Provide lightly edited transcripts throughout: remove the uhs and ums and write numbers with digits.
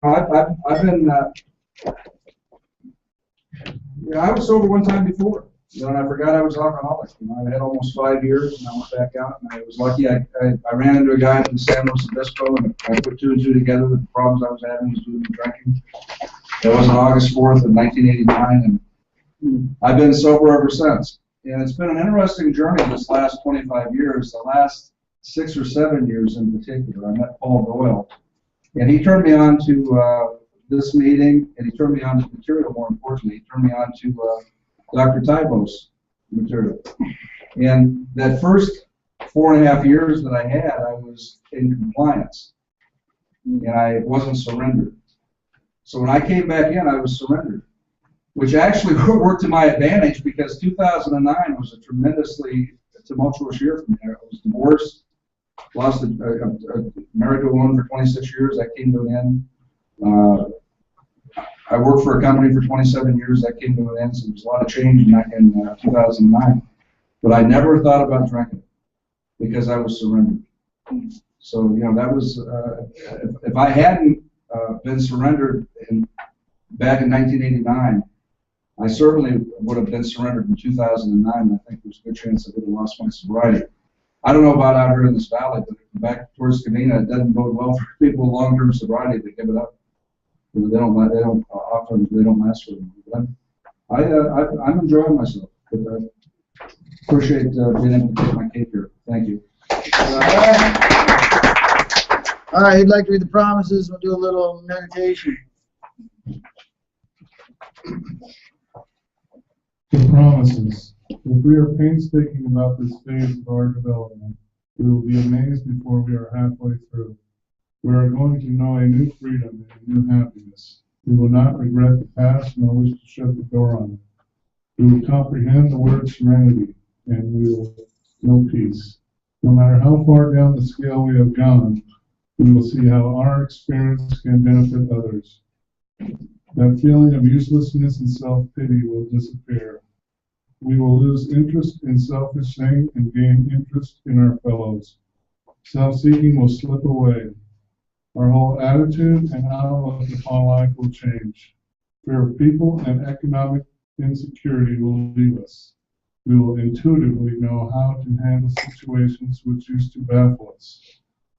I've been, I was sober one time before, and I forgot I was alcoholic. I had almost 5 years, and I went back out, and I was lucky. I ran into a guy in San Luis Obispo, and I put two and two together that the problems I was having was due to drinking. That was on August 4th of 1989, and I've been sober ever since. And it's been an interesting journey this last 25 years. The last 6 or 7 years in particular, I met Paul Doyle, and he turned me on to this meeting, and he turned me on to material. More importantly, he turned me on to Dr. Tybo's material. And that first 4.5 years that I had, I was in compliance, and I wasn't surrendered. So when I came back in, I was surrendered, which actually worked to my advantage because 2009 was a tremendously tumultuous year for me. I was divorced, lost married to a woman for 26 years. That came to an end. I worked for a company for 27 years. That came to an end. So there was a lot of change in 2009. But I never thought about drinking because I was surrendered. So, that was, if I hadn't been surrendered back in 1989, I certainly would have been surrendered in 2009. I think there's a good chance I would have lost my sobriety. I don't know about out here in this valley, but back towards Covina, it doesn't bode well for people with long-term sobriety to give it up. They don't last for them. But I'm enjoying myself. But I appreciate being able to take my cake here. Thank you. All right, who'd like to read the promises? We'll do a little meditation. The promises. If we are painstaking about this phase of our development, we will be amazed before we are halfway through. We are going to know a new freedom and a new happiness. We will not regret the past nor wish to shut the door on it. We will comprehend the word serenity, and we will know peace. No matter how far down the scale we have gone, we will see how our experience can benefit others. That feeling of uselessness and self-pity will disappear. We will lose interest in selfish things and gain interest in our fellows. Self-seeking will slip away. Our whole attitude and outlook upon life will change. Fear of people and economic insecurity will leave us. We will intuitively know how to handle situations which used to baffle us.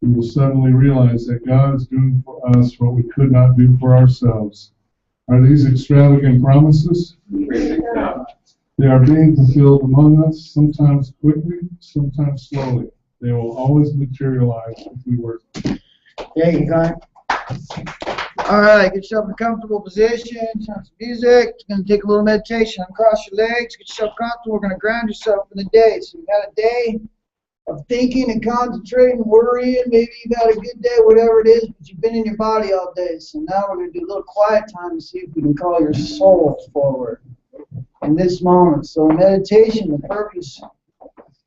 We will suddenly realize that God is doing for us what we could not do for ourselves. Are these extravagant promises? They are being fulfilled among us, sometimes quickly, sometimes slowly. They will always materialize if we work. There you go. All right, get yourself in a comfortable position, turn some music. It's going to take a little meditation. Uncross your legs, get yourself comfortable. We're going to ground yourself in the day. So you've had a day of thinking and concentrating, worrying. Maybe you've had a good day, whatever it is, but you've been in your body all day. So now we're going to do a little quiet time to see if we can call your soul forward in this moment. So in meditation, the purpose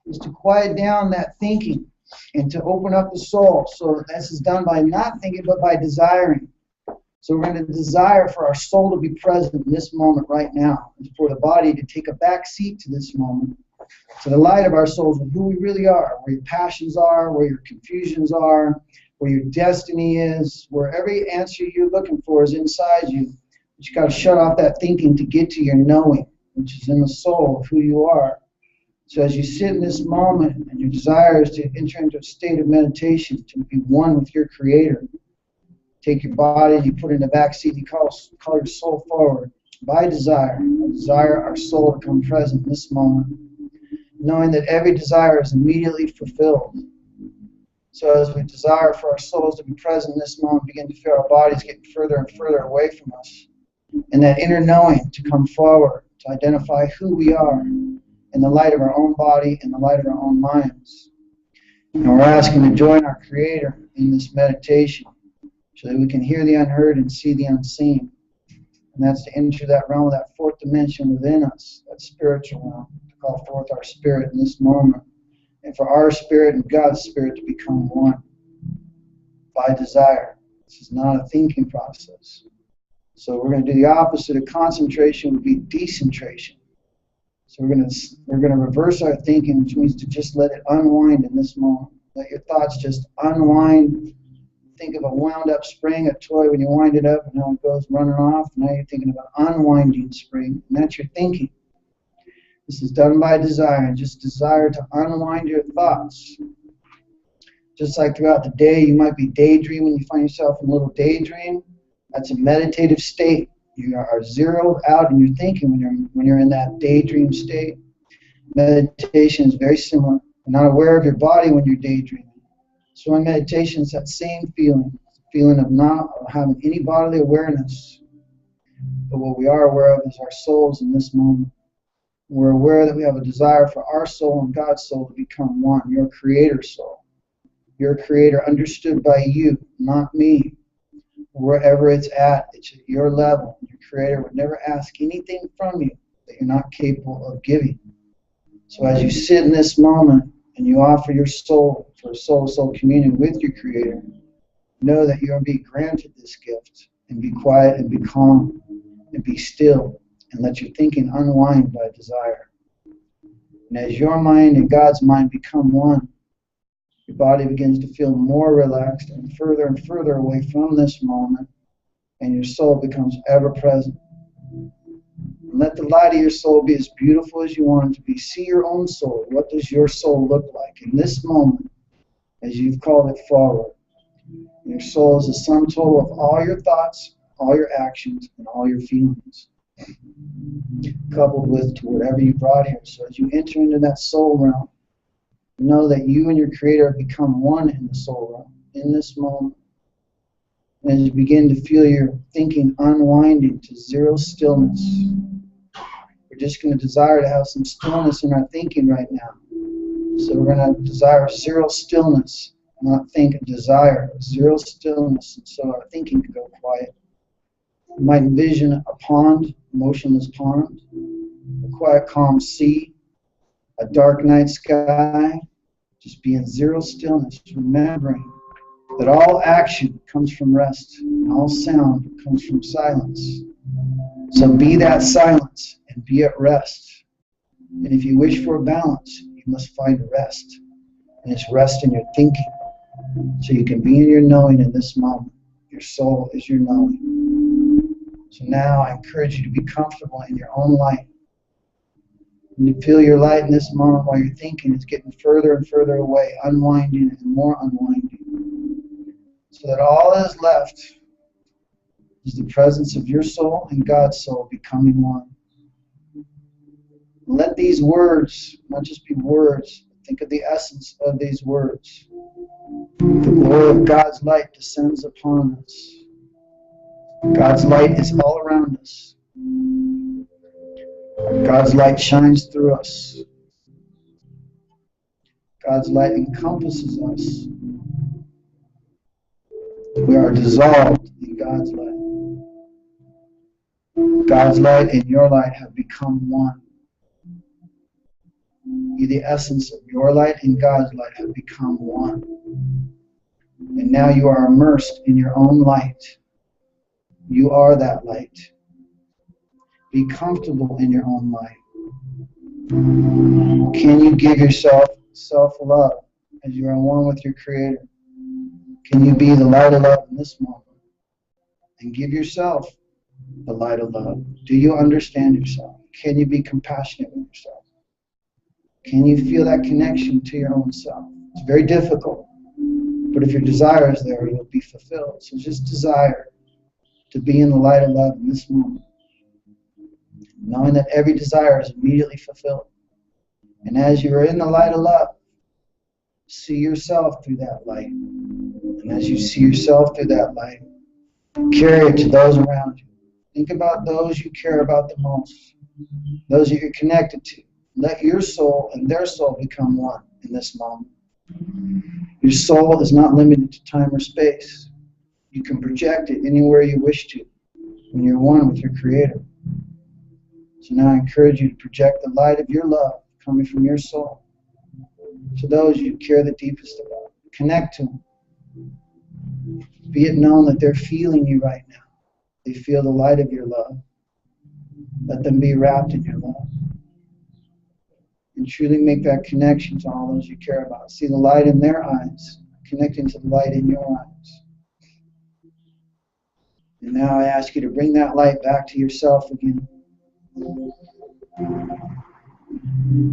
is to quiet down that thinking and to open up the soul. So this is done by not thinking, but by desiring. So we're going to desire for our soul to be present in this moment right now, and for the body to take a back seat to this moment, to the light of our souls of who we really are, where your passions are, where your confusions are, where your destiny is, where every answer you're looking for is inside you. But you got to shut off that thinking to get to your knowing, which is in the soul of who you are. So as you sit in this moment, and your desire is to enter into a state of meditation, to be one with your Creator, take your body, you put it in the back seat, you call your soul forward. By desire, I desire our soul to come present in this moment, knowing that every desire is immediately fulfilled. So as we desire for our souls to be present in this moment, begin to feel our bodies getting further and further away from us, and that inner knowing to come forward, to identify who we are in the light of our own body, in the light of our own minds. And we're asking to join our Creator in this meditation so that we can hear the unheard and see the unseen. And that's to enter that realm of that fourth dimension within us, that spiritual realm, to call forth our spirit in this moment. And for our spirit and God's spirit to become one by desire. This is not a thinking process. So we're going to do the opposite of concentration, would be decentration. So we're going to reverse our thinking, which means to just let it unwind in this moment. Let your thoughts just unwind think of a wound-up spring, a toy when you wind it up and how it goes running off. Now you're thinking about unwinding spring, and that's your thinking. This is done by desire, just desire to unwind your thoughts. Just like throughout the day, you might be daydreaming. You find yourself in a little daydream. That's a meditative state. You are zeroed out in your thinking when you're in that daydream state. Meditation is very similar. You're not aware of your body when you're daydreaming. So in meditation, it's that same feeling of not having any bodily awareness. But what we are aware of is our souls in this moment. We're aware that we have a desire for our soul and God's soul to become one, your creator soul. Your creator understood by you, not me. Wherever it's at your level. Your creator would never ask anything from you that you're not capable of giving. So as you sit in this moment and you offer your soul for soul-to-soul communion with your creator, know that you're going to be granted this gift, and be quiet and be calm and be still and let your thinking unwind by desire. And as your mind and God's mind become one, your body begins to feel more relaxed and further away from this moment, and your soul becomes ever present. And let the light of your soul be as beautiful as you want it to be. See your own soul. What does your soul look like in this moment as you've called it forward? Your soul is the sum total of all your thoughts, all your actions, and all your feelings, coupled with to whatever you brought here. So as you enter into that soul realm, know that you and your creator have become one in the soul realm, in this moment. And as you begin to feel your thinking unwinding to zero stillness, we're just going to desire to have some stillness in our thinking right now. So we're going to desire zero stillness, not think, desire zero stillness, and so our thinking can go quiet. You might envision a pond, a motionless pond, a quiet, calm sea, a dark night sky, just be in zero stillness, remembering that all action comes from rest, and all sound comes from silence. So be that silence and be at rest. And if you wish for a balance, you must find rest. And it's rest in your thinking. So you can be in your knowing in this moment. Your soul is your knowing. So now I encourage you to be comfortable in your own light. And you feel your light in this moment while you're thinking is getting further and further away, unwinding and more unwinding. So that all that is left is the presence of your soul and God's soul becoming one. Let these words not just be words, think of the essence of these words. The glory of God's light descends upon us. God's light is all around us. God's light shines through us. God's light encompasses us. We are dissolved in God's light. God's light and your light have become one. You, the essence of your light and God's light, have become one. And now you are immersed in your own light. You are that light. Be comfortable in your own light. Can you give yourself self-love as you are one with your Creator? Can you be the light of love in this moment? And give yourself the light of love. Do you understand yourself? Can you be compassionate with yourself? Can you feel that connection to your own self? It's very difficult, but if your desire is there, you'll be fulfilled. So just desire to be in the light of love in this moment, knowing that every desire is immediately fulfilled. And as you are in the light of love, see yourself through that light. And as you see yourself through that light, carry it to those around you. Think about those you care about the most, those that you're connected to. Let your soul and their soul become one in this moment. Your soul is not limited to time or space. You can project it anywhere you wish to when you're one with your Creator. So now I encourage you to project the light of your love coming from your soul to those you care the deepest about. Connect to them. Be it known that they're feeling you right now. They feel the light of your love. Let them be wrapped in your love. And truly make that connection to all those you care about. See the light in their eyes, connecting to the light in your eyes. And now I ask you to bring that light back to yourself again.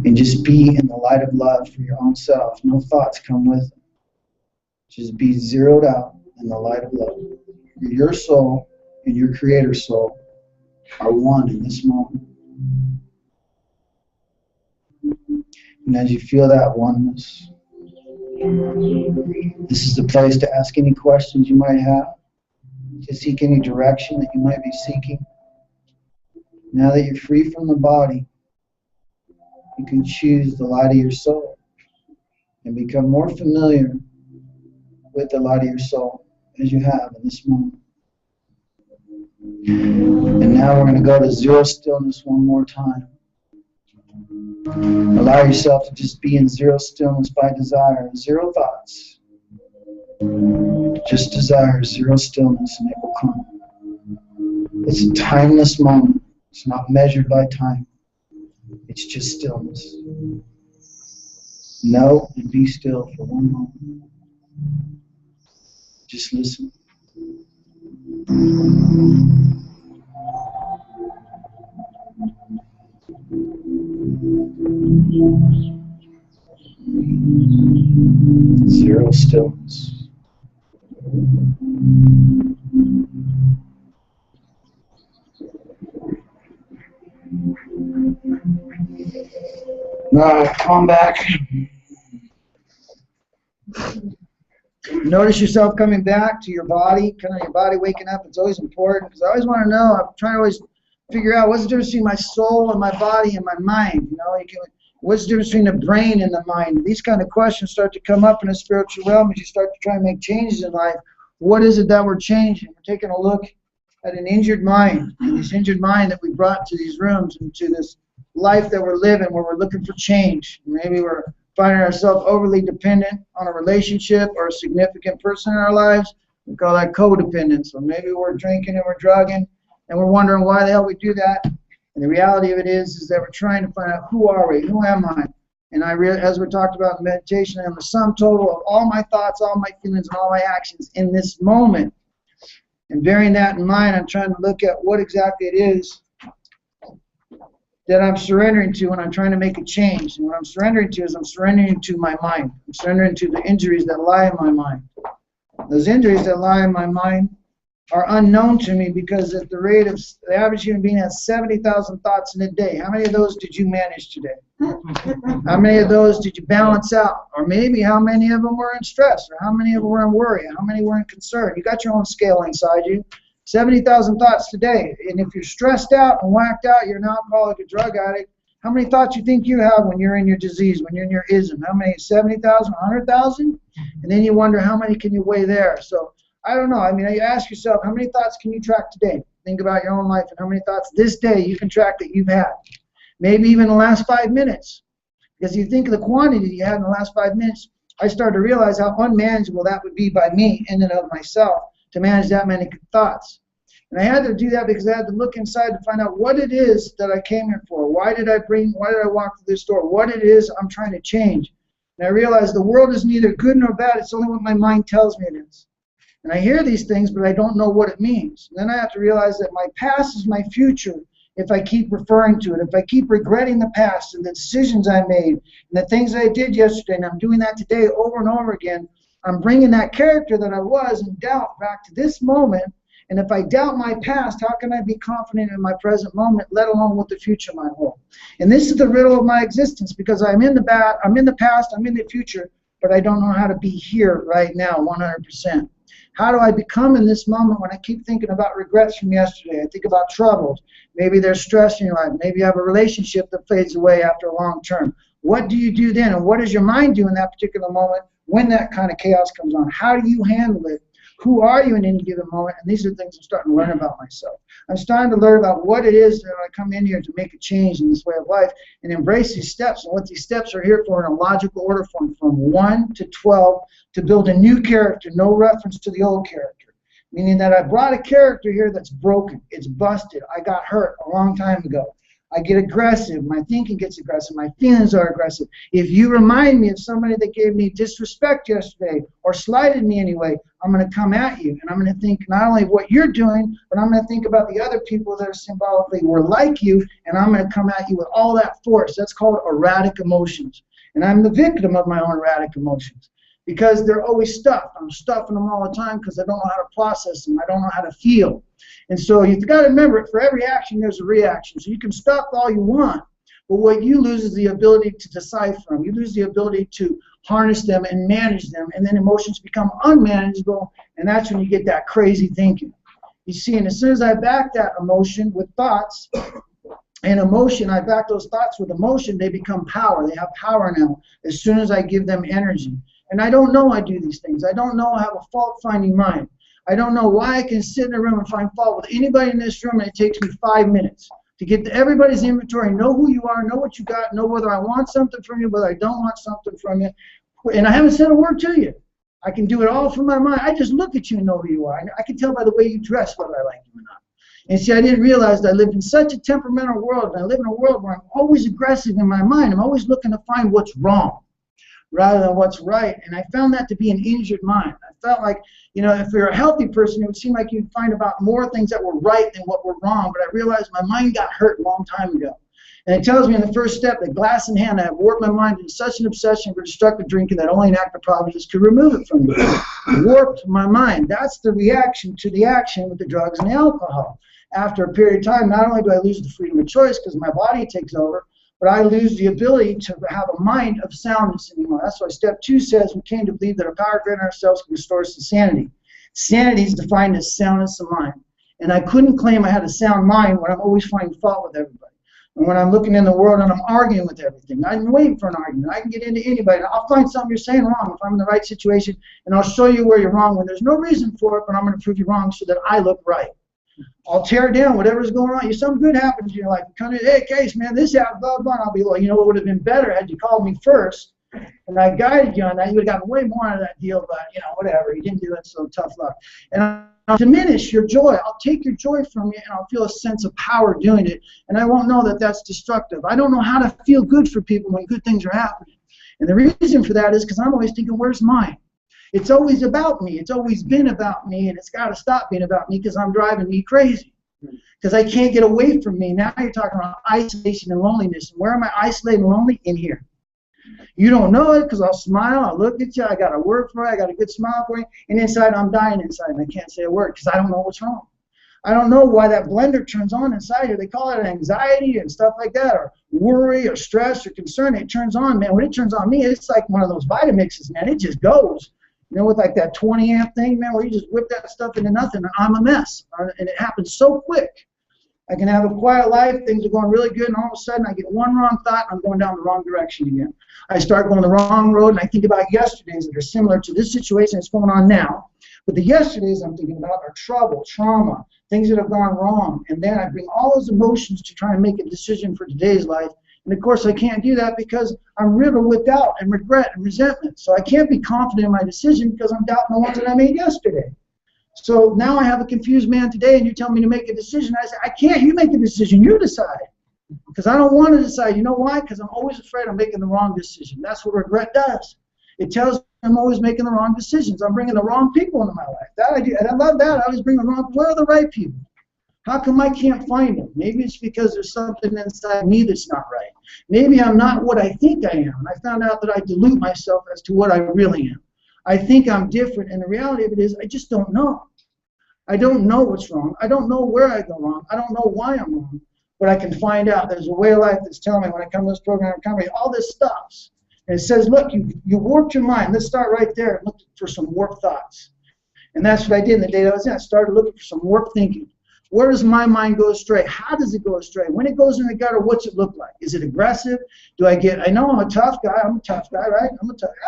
And just be in the light of love for your own self. No thoughts come with it. Just be zeroed out in the light of love. Your soul and your Creator's soul are one in this moment. And as you feel that oneness, this is the place to ask any questions you might have, to seek any direction that you might be seeking. Now that you're free from the body, you can choose the light of your soul and become more familiar with the light of your soul as you have in this moment. And now we're going to go to zero stillness one more time. Allow yourself to just be in zero stillness by desire, zero thoughts. Just desire, zero stillness, and it will come. It's a timeless moment. It's not measured by time. It's just stillness. Know and be still for one moment. Just listen. Zero stillness. Come back. Notice yourself coming back to your body, kind of your body waking up. It's always important because I always want to know. I'm trying to always figure out what's the difference between my soul and my body and my mind. You know, what's the difference between the brain and the mind? These kind of questions start to come up in the spiritual realm as you start to try and make changes in life. What is it that we're changing? We're taking a look at an injured mind, this injured mind that we brought to these rooms and to this life that we're living where we're looking for change. Maybe we're finding ourselves overly dependent on a relationship or a significant person in our lives. We call that codependence. Or maybe we're drinking and we're drugging and we're wondering why the hell we do that. And the reality of it is that we're trying to find out who are we, who am I? And as we talked about in meditation, I am the sum total of all my thoughts, all my feelings, and all my actions in this moment. And bearing that in mind, I'm trying to look at what exactly it is that I'm surrendering to when I'm trying to make a change. And what I'm surrendering to is I'm surrendering to my mind. I'm surrendering to the injuries that lie in my mind. Those injuries that lie in my mind are unknown to me because at the rate of the average human being has 70,000 thoughts in a day. How many of those did you manage today? How many of those did you balance out? Or maybe how many of them were in stress? Or how many of them were in worry? How many were in concern? You got your own scale inside you. 70,000 thoughts today. And if you're stressed out and whacked out, you're an alcoholic, a drug addict, how many thoughts you think you have when you're in your disease, when you're in your ism? How many? 70,000, 100,000? And then you wonder how many can you weigh there? So I don't know. I mean, you ask yourself, how many thoughts can you track today? Think about your own life and how many thoughts this day you can track that you've had. Maybe even the last 5 minutes. Because you think of the quantity you had in the last 5 minutes, I started to realize how unmanageable that would be by me in and of myself to manage that many thoughts. And I had to do that because I had to look inside to find out what it is that I came here for. Why did I walk through this door? What it is I'm trying to change. And I realized the world is neither good nor bad. It's only what my mind tells me it is. And I hear these things, but I don't know what it means. And then I have to realize that my past is my future if I keep referring to it. If I keep regretting the past and the decisions I made and the things I did yesterday, and I'm doing that today over and over again, I'm bringing that character that I was in doubt back to this moment. And if I doubt my past, how can I be confident in my present moment, let alone what the future might hold? And this is the riddle of my existence, because I'm in the past, I'm in the future, but I don't know how to be here right now 100%. How do I become in this moment when I keep thinking about regrets from yesterday? I think about troubles. Maybe there's stress in your life. Maybe you have a relationship that fades away after a long term. What do you do then? And what does your mind do in that particular moment when that kind of chaos comes on? How do you handle it? Who are you in any given moment? And these are things I'm starting to learn about myself. I'm starting to learn about what it is that I come in here to make a change in this way of life and embrace these steps and what these steps are here for in a logical order form from 1 to 12 to build a new character, no reference to the old character. Meaning that I brought a character here that's broken. It's busted. I got hurt a long time ago. I get aggressive. My thinking gets aggressive. My feelings are aggressive. If you remind me of somebody that gave me disrespect yesterday or slighted me anyway, I'm going to come at you. And I'm going to think not only of what you're doing, but I'm going to think about the other people that are symbolically were like you, and I'm going to come at you with all that force. That's called erratic emotions. And I'm the victim of my own erratic emotions because they're always stuffed. I'm stuffing them all the time because I don't know how to process them. I don't know how to feel. And so you've got to remember, for every action, there's a reaction. So you can stuff all you want, but what you lose is the ability to decipher them. You lose the ability to harness them and manage them, and then emotions become unmanageable, and that's when you get that crazy thinking. You see, and as soon as I back that emotion with thoughts, and emotion, I back those thoughts with emotion, they become power. They have power now as soon as I give them energy. And I don't know I do these things. I don't know I have a fault-finding mind. I don't know why I can sit in a room and find fault with anybody in this room, and it takes me 5 minutes to get to everybody's inventory, know who you are, know what you got, know whether I want something from you, whether I don't want something from you. And I haven't said a word to you. I can do it all from my mind. I just look at you and know who you are. I can tell by the way you dress whether I like you or not. And see, I didn't realize that I lived in such a temperamental world, and I live in a world where I'm always aggressive in my mind. I'm always looking to find what's wrong rather than what's right. And I found that to be an injured mind. I felt like, you know, if you're a healthy person, it would seem like you'd find about more things that were right than what were wrong. But I realized my mind got hurt a long time ago. And it tells me in the first step that glass in hand, I have warped my mind into such an obsession for destructive drinking that only an act of providence could remove it from me. Warped my mind. That's the reaction to the action with the drugs and the alcohol. After a period of time, not only do I lose the freedom of choice because my body takes over, but I lose the ability to have a mind of soundness anymore. That's why step 2 says we came to believe that our power greater than ourselves can restore us to sanity. Sanity is defined as soundness of mind. And I couldn't claim I had a sound mind when I'm always finding fault with everybody. And when I'm looking in the world and I'm arguing with everything, I'm waiting for an argument. I can get into anybody. I'll find something you're saying wrong if I'm in the right situation, and I'll show you where you're wrong when there's no reason for it, but I'm going to prove you wrong so that I look right. I'll tear down whatever's going on. Something good happens in your life. You come in, hey, Case, man, this happened, blah, blah. And I'll be like, you know what would have been better had you called me first, and I guided you on that. You would have gotten way more out of that deal, but, you know, whatever. You didn't do it, so tough luck. And I'll diminish your joy. I'll take your joy from you, and I'll feel a sense of power doing it, and I won't know that that's destructive. I don't know how to feel good for people when good things are happening. And the reason for that is because I'm always thinking, where's mine? It's always about me. It's always been about me, and it's got to stop being about me because I'm driving me crazy. Because I can't get away from me. Now you're talking about isolation and loneliness. And where am I isolated and lonely? In here. You don't know it because I'll smile, I'll look at you, I got a word for you, I got a good smile for you, and inside I'm dying inside, and I can't say a word because I don't know what's wrong. I don't know why that blender turns on inside you. They call it anxiety and stuff like that, or worry or stress or concern. It turns on, man. When it turns on me, it's like one of those Vitamixes, man. It just goes. You know, with like that 20 amp thing, man, where you just whip that stuff into nothing, and I'm a mess. And it happens so quick. I can have a quiet life, things are going really good, and all of a sudden I get one wrong thought, and I'm going down the wrong direction again. I start going the wrong road, and I think about yesterdays that are similar to this situation that's going on now. But the yesterdays I'm thinking about are trouble, trauma, things that have gone wrong. And then I bring all those emotions to try and make a decision for today's life. And of course I can't do that because I'm riddled with doubt and regret and resentment. So I can't be confident in my decision because I'm doubting the ones that I made yesterday. So now I have a confused man today, and you tell me to make a decision. I say, I can't. You make a decision. You decide. Because I don't want to decide. You know why? Because I'm always afraid I'm making the wrong decision. That's what regret does. It tells me I'm always making the wrong decisions. I'm bringing the wrong people into my life. That I do, and I love that. I always bring the wrong. Where are the right people? How come I can't find them? Maybe it's because there's something inside me that's not right. Maybe I'm not what I think I am. And I found out that I dilute myself as to what I really am. I think I'm different, and the reality of it is I just don't know. I don't know what's wrong. I don't know where I go wrong. I don't know why I'm wrong. But I can find out. There's a way of life that's telling me when I come to this program, all this stops. And it says, look, you warped your mind. Let's start right there and look for some warped thoughts. And that's what I did in the day that I was in. I started looking for some warped thinking. Where does my mind go astray? How does it go astray? When it goes in the gutter, what's it look like? Is it aggressive? I know I'm a tough guy. I'm a tough guy, right?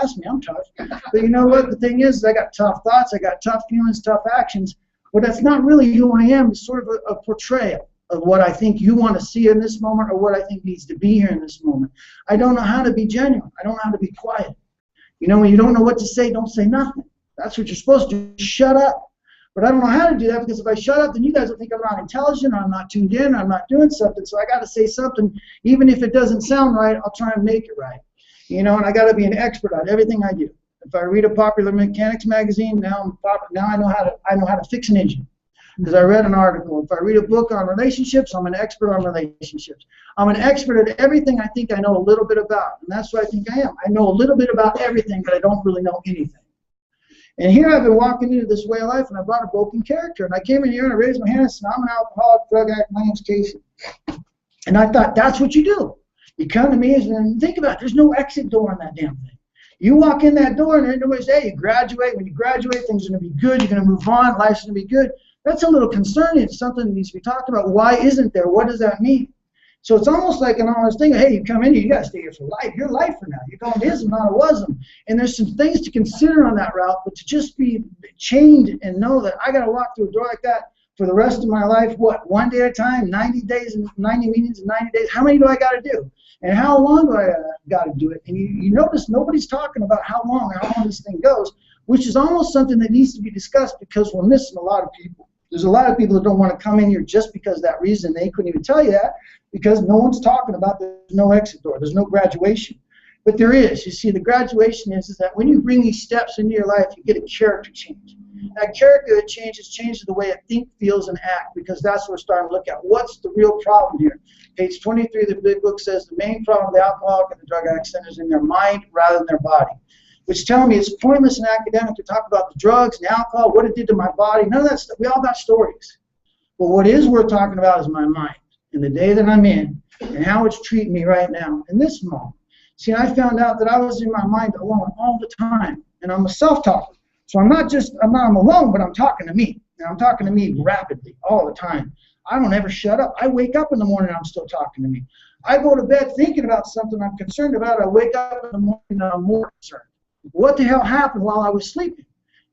Ask me, I'm tough. But you know what? The thing is, I got tough thoughts. I got tough feelings, tough actions. But that's not really who I am. It's sort of a portrayal of what I think you want to see in this moment or what I think needs to be here in this moment. I don't know how to be genuine. I don't know how to be quiet. You know, when you don't know what to say, don't say nothing. That's what you're supposed to do. Shut up. But I don't know how to do that, because if I shut up, then you guys will think I'm not intelligent, or I'm not tuned in, or I'm not doing something. So I got to say something, even if it doesn't sound right, I'll try and make it right. You know, and I got to be an expert on everything I do. If I read a popular mechanics magazine, now I know how to fix an engine, because I read an article. If I read a book on relationships, I'm an expert on relationships. I'm an expert at everything I think I know a little bit about, and that's what I think I am. I know a little bit about everything, but I don't really know anything. And here I've been walking into this way of life, and I brought a broken character. And I came in here and I raised my hand and said, I'm an alcoholic, drug addict, my name's Casey. And I thought, that's what you do. You come to me and think about it. There's no exit door on that damn thing. You walk in that door and everybody says, hey, you graduate. When you graduate, things are going to be good. You're going to move on. Life's going to be good. That's a little concerning. It's something that needs to be talked about. Why isn't there? What does that mean? So it's almost like an honest thing. Hey, you come in here, you got to stay here for life. You're life for now. You're going ism, not a wasn't. And there's some things to consider on that route, but to just be chained and know that I got to walk through a door like that for the rest of my life, what, one day at a time, 90 days, and 90 meetings in 90 days? How many do I got to do? And how long do I got to do it? And you notice nobody's talking about how long this thing goes, which is almost something that needs to be discussed, because we're missing a lot of people. There's a lot of people that don't want to come in here just because of that reason. They couldn't even tell you that, because no one's talking about there's no exit door. There's no graduation. But there is. You see, the graduation is that when you bring these steps into your life, you get a character change. That character that changes the way it thinks, feels, and acts, because that's what we're starting to look at. What's the real problem here? Page 23 of the big book says the main problem of the alcoholic and the drug addict centers in their mind rather than their body, which tells me it's pointless and academic to talk about the drugs and alcohol, what it did to my body. None of that stuff. We all got stories. But what is worth talking about is my mind, and the day that I'm in, and how it's treating me right now, in this moment. See, I found out that I was in my mind alone all the time, and I'm a self-talker. So I'm alone, but I'm talking to me, and I'm talking to me rapidly all the time. I don't ever shut up. I wake up in the morning and I'm still talking to me. I go to bed thinking about something I'm concerned about. I wake up in the morning and I'm more concerned. What the hell happened while I was sleeping?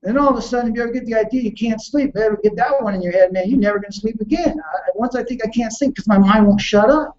Then all of a sudden, if you ever get the idea you can't sleep, if you ever get that one in your head, man, you're never going to sleep again. Once I think I can't sleep, because my mind won't shut up.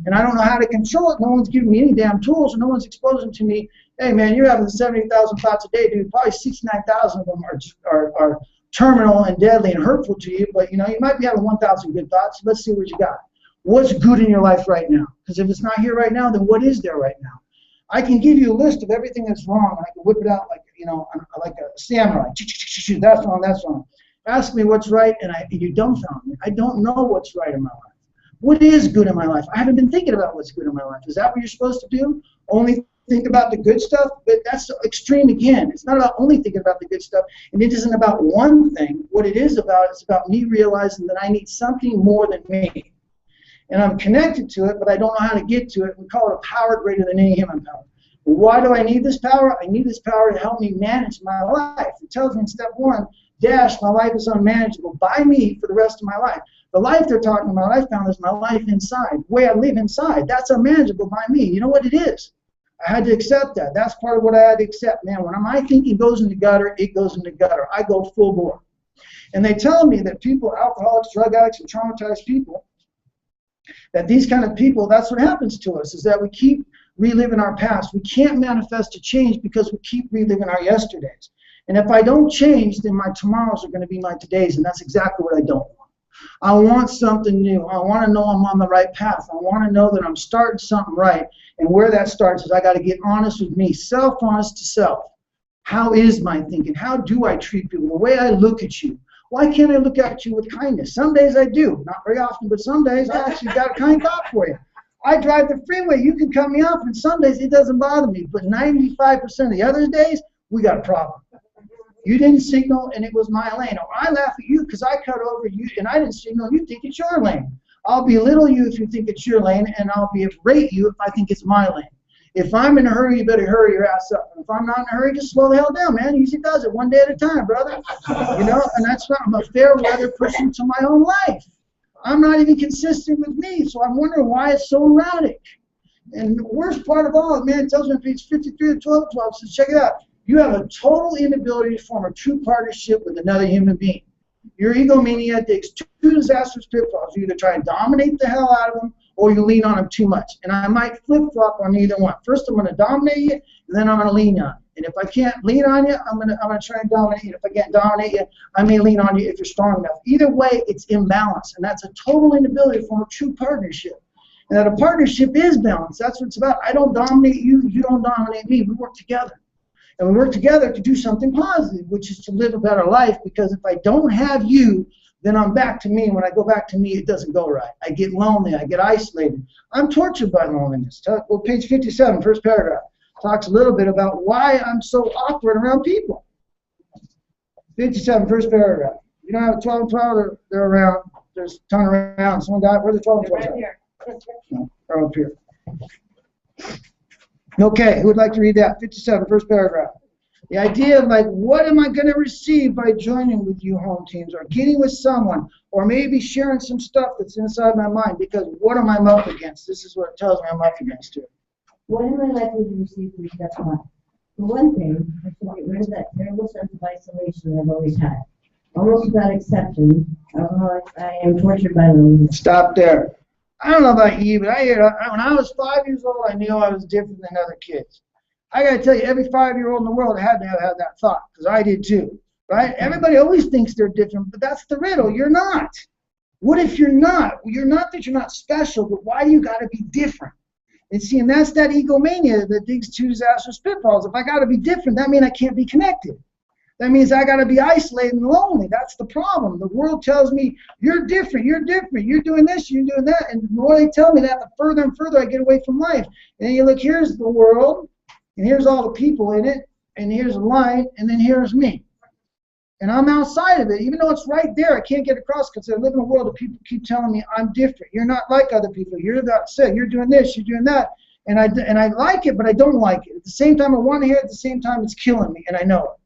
And I don't know how to control it. No one's giving me any damn tools, and no one's exposing to me, hey, man, you're having 70,000 thoughts a day, dude. Probably 69,000 of them are terminal and deadly and hurtful to you, but, you know, you might be having 1,000 good thoughts. Let's see what you got. What's good in your life right now? Because if it's not here right now, then what is there right now? I can give you a list of everything that's wrong, and I can whip it out like, you know, like a samurai. That's wrong, that's wrong. Ask me what's right, and you dumbfound me. I don't know what's right in my life. What is good in my life? I haven't been thinking about what's good in my life. Is that what you're supposed to do? Only think about the good stuff? But that's extreme again. It's not about only thinking about the good stuff, and it isn't about one thing. What it is about me realizing that I need something more than me. And I'm connected to it, but I don't know how to get to it. We call it a power greater than any human power. Well, why do I need this power? I need this power to help me manage my life. It tells me in step 1, my life is unmanageable by me for the rest of my life. The life they're talking about, I found, is my life inside. The way I live inside, that's unmanageable by me. You know what it is? I had to accept that. That's part of what I had to accept. Man, when my thinking goes in the gutter, it goes in the gutter. I go full bore. And they tell me that people, alcoholics, drug addicts, and traumatized people, that these kind of people, that's what happens to us, is that we keep reliving our past. We can't manifest a change because we keep reliving our yesterdays. And if I don't change, then my tomorrows are going to be my todays, and that's exactly what I don't want. I want something new. I want to know I'm on the right path. I want to know that I'm starting something right. And where that starts is I got to get honest with me, self-honest to self. How is my thinking? How do I treat people? The way I look at you. Why can't I look at you with kindness? Some days I do. Not very often, but some days I actually got a kind thought for you. I drive the freeway. You can cut me off, and some days it doesn't bother me. But 95% of the other days, we got a problem. You didn't signal, and it was my lane. Or I laugh at you because I cut over you, and I didn't signal, and you think it's your lane. I'll belittle you if you think it's your lane, and I'll berate you if I think it's my lane. If I'm in a hurry, you better hurry your ass up. And if I'm not in a hurry, just slow the hell down, man. Easy does it, one day at a time, brother. You know, and that's why I'm a fair weather person to my own life. I'm not even consistent with me, so I'm wondering why it's so erratic. And the worst part of all, man, it tells me on page 53 of 1212, says, check it out. You have a total inability to form a true partnership with another human being. Your egomania digs two disastrous pitfalls. You either try and dominate the hell out of them, or you lean on them too much. And I might flip-flop on either one. First, I'm going to dominate you, and then I'm going to lean on you. And if I can't lean on you, I'm gonna try and dominate you. If I can't dominate you, I may lean on you if you're strong enough. Either way, it's imbalance, and that's a total inability to form a true partnership. And that a partnership is balance. That's what it's about. I don't dominate you, you don't dominate me. We work together. And we work together to do something positive, which is to live a better life, because if I don't have you, then I'm back to me. When I go back to me, it doesn't go right. I get lonely. I get isolated. I'm tortured by loneliness. Well, page 57, first paragraph, talks a little bit about why I'm so awkward around people. 57, first paragraph. You don't have a 12 and 12, they're around. There's a ton around. Someone got, where's the 12 and 12? Right here. No, they're up here. Okay, who would like to read that? 57, first paragraph. The idea of like, what am I going to receive by joining with you home teams, or getting with someone, or maybe sharing some stuff that's inside my mind, because what am I up against? This is what it tells me I'm up against here. What am I likely to receive from step one? For one thing, I should get rid of that terrible sense of isolation I've always had. Almost without exception, I am tortured by loneliness. Stop there. I don't know about you, but I hear when I was 5 years old, I knew I was different than other kids. I got to tell you, every 5-year-old in the world had to have had that thought, because I did too, right? Everybody always thinks they're different, but that's the riddle. You're not. What if you're not? Well, you're not that you're not special, but why do you got to be different? And see, and that's that egomania that digs two disastrous pitfalls. If I got to be different, that means I can't be connected. That means I got to be isolated and lonely. That's the problem. The world tells me, you're different, you're doing this, you're doing that. And the more they tell me that, the further and further I get away from life. And then you look, here's the world, and here's all the people in it, and here's a line, and then here's me. And I'm outside of it, even though it's right there. I can't get across because I live in a world of people keep telling me I'm different. You're not like other people. You're that sick. You're doing this. You're doing that. And I like it, but I don't like it. At the same time, I want to hear it. At the same time, it's killing me, and I know it.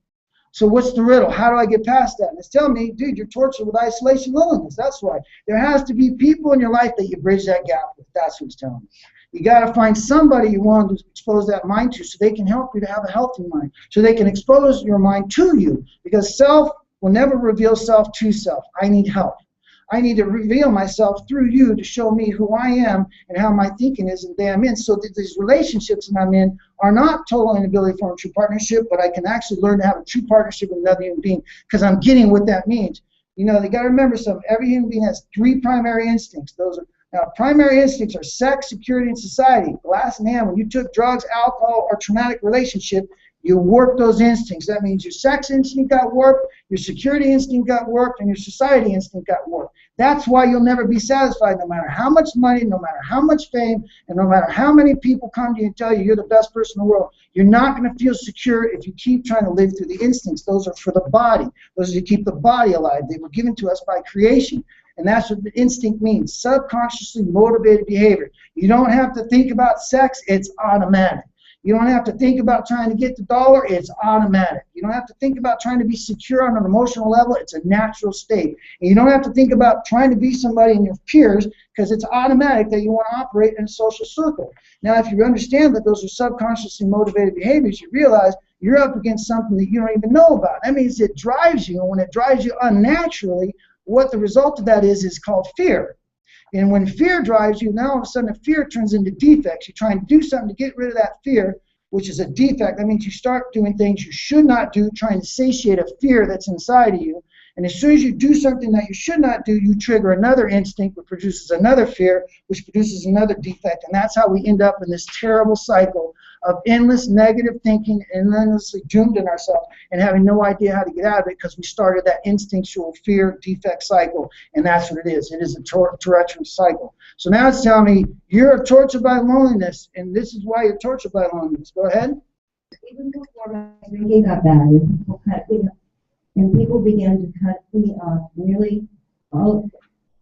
So what's the riddle? How do I get past that? And it's telling me, dude, you're tortured with isolation, loneliness. That's why. There has to be people in your life that you bridge that gap with. That's what it's telling me. You got to find somebody you want to expose that mind to, so they can help you to have a healthy mind, so they can expose your mind to you, because self will never reveal self to self. I need help. I need to reveal myself through you to show me who I am and how my thinking is and the day I'm in, so that these relationships that I'm in are not total inability to form a true partnership, but I can actually learn to have a true partnership with another human being, because I'm getting what that means. You know, they got to remember something. Every human being has 3 primary instincts. Those are Now, primary instincts are sex, security, and society. Glass in hand, when you took drugs, alcohol, or traumatic relationship, you warped those instincts. That means your sex instinct got warped, your security instinct got warped, and your society instinct got warped. That's why you'll never be satisfied, no matter how much money, no matter how much fame, and no matter how many people come to you and tell you you're the best person in the world. You're not going to feel secure if you keep trying to live through the instincts. Those are for the body. Those are to keep the body alive. They were given to us by creation. And that's what the instinct means, subconsciously motivated behavior. You don't have to think about sex, it's automatic. You don't have to think about trying to get the dollar, it's automatic. You don't have to think about trying to be secure on an emotional level, it's a natural state. And you don't have to think about trying to be somebody in your peers, because it's automatic that you want to operate in a social circle. Now, if you understand that those are subconsciously motivated behaviors, you realize you're up against something that you don't even know about. That means it drives you, and when it drives you unnaturally, what the result of that is called fear. And when fear drives you, now all of a sudden the fear turns into defects. You're trying to do something to get rid of that fear, which is a defect. That means you start doing things you should not do, trying to satiate a fear that's inside of you. And as soon as you do something that you should not do, you trigger another instinct, which produces another fear, which produces another defect. And that's how we end up in this terrible cycle of endless negative thinking and endlessly doomed in ourselves and having no idea how to get out of it, because we started that instinctual fear defect cycle. And that's what it is. It is a tortuous cycle. So now it's telling me you're tortured by loneliness, and this is why you're tortured by loneliness. Go ahead. Even before my drinking got bad and people began to cut me off, nearly all,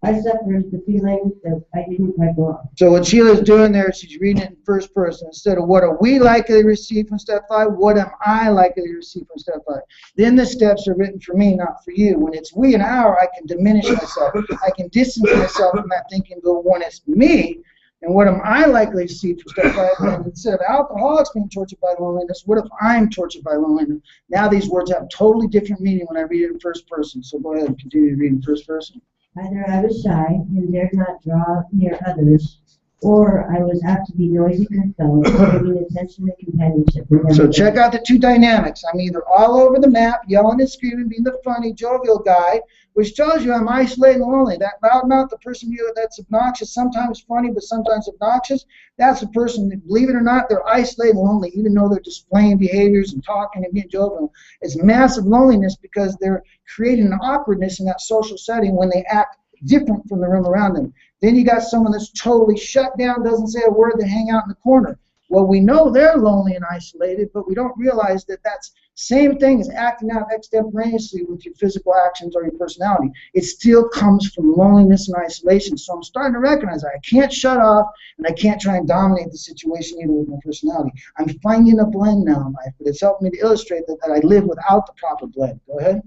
I suffered the feeling that I didn't quite belong. So what Sheila's doing there, she's reading it in first person. Instead of what are we likely to receive from step 5, what am I likely to receive from step 5? Then the steps are written for me, not for you. When it's we and our, I can diminish myself. I can distance myself from that thinking. But when it's me, and what am I likely to see from step 5? And instead of alcoholics being tortured by loneliness, what if I'm tortured by loneliness? Now these words have totally different meaning when I read it in first person. So go ahead and continue to read in first person. Either I was shy and dared not draw near others, or I was apt to be noisy and fellow, craving attention and companionship. So check out the two dynamics. I'm either all over the map, yelling and screaming, being the funny, jovial guy, which tells you I'm isolated and lonely. That loudmouth, the person that's obnoxious, sometimes funny, but sometimes obnoxious, that's a person that, believe it or not, they're isolated and lonely, even though they're displaying behaviors and talking and being jovial. It's massive loneliness because they're creating an awkwardness in that social setting when they act different from the room around them. Then you got someone that's totally shut down, doesn't say a word, they hang out in the corner. Well, we know they're lonely and isolated, but we don't realize that that's same thing as acting out extemporaneously with your physical actions or your personality. It still comes from loneliness and isolation. So I'm starting to recognize that I can't shut off and I can't try and dominate the situation either with my personality. I'm finding a blend now in life, but it's helped me to illustrate that I live without the proper blend. Go ahead.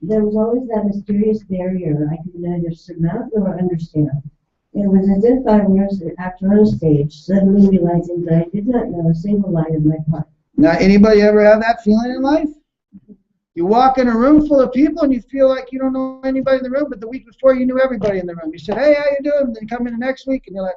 There was always that mysterious barrier I could neither surmount nor understand. It was as if I was an actor on a stage, suddenly realizing that I did not know a single line of my part. Now, anybody ever have that feeling in life? You walk in a room full of people and you feel like you don't know anybody in the room, but the week before you knew everybody in the room. You said, hey, how you doing? Then you come in the next week and you're like,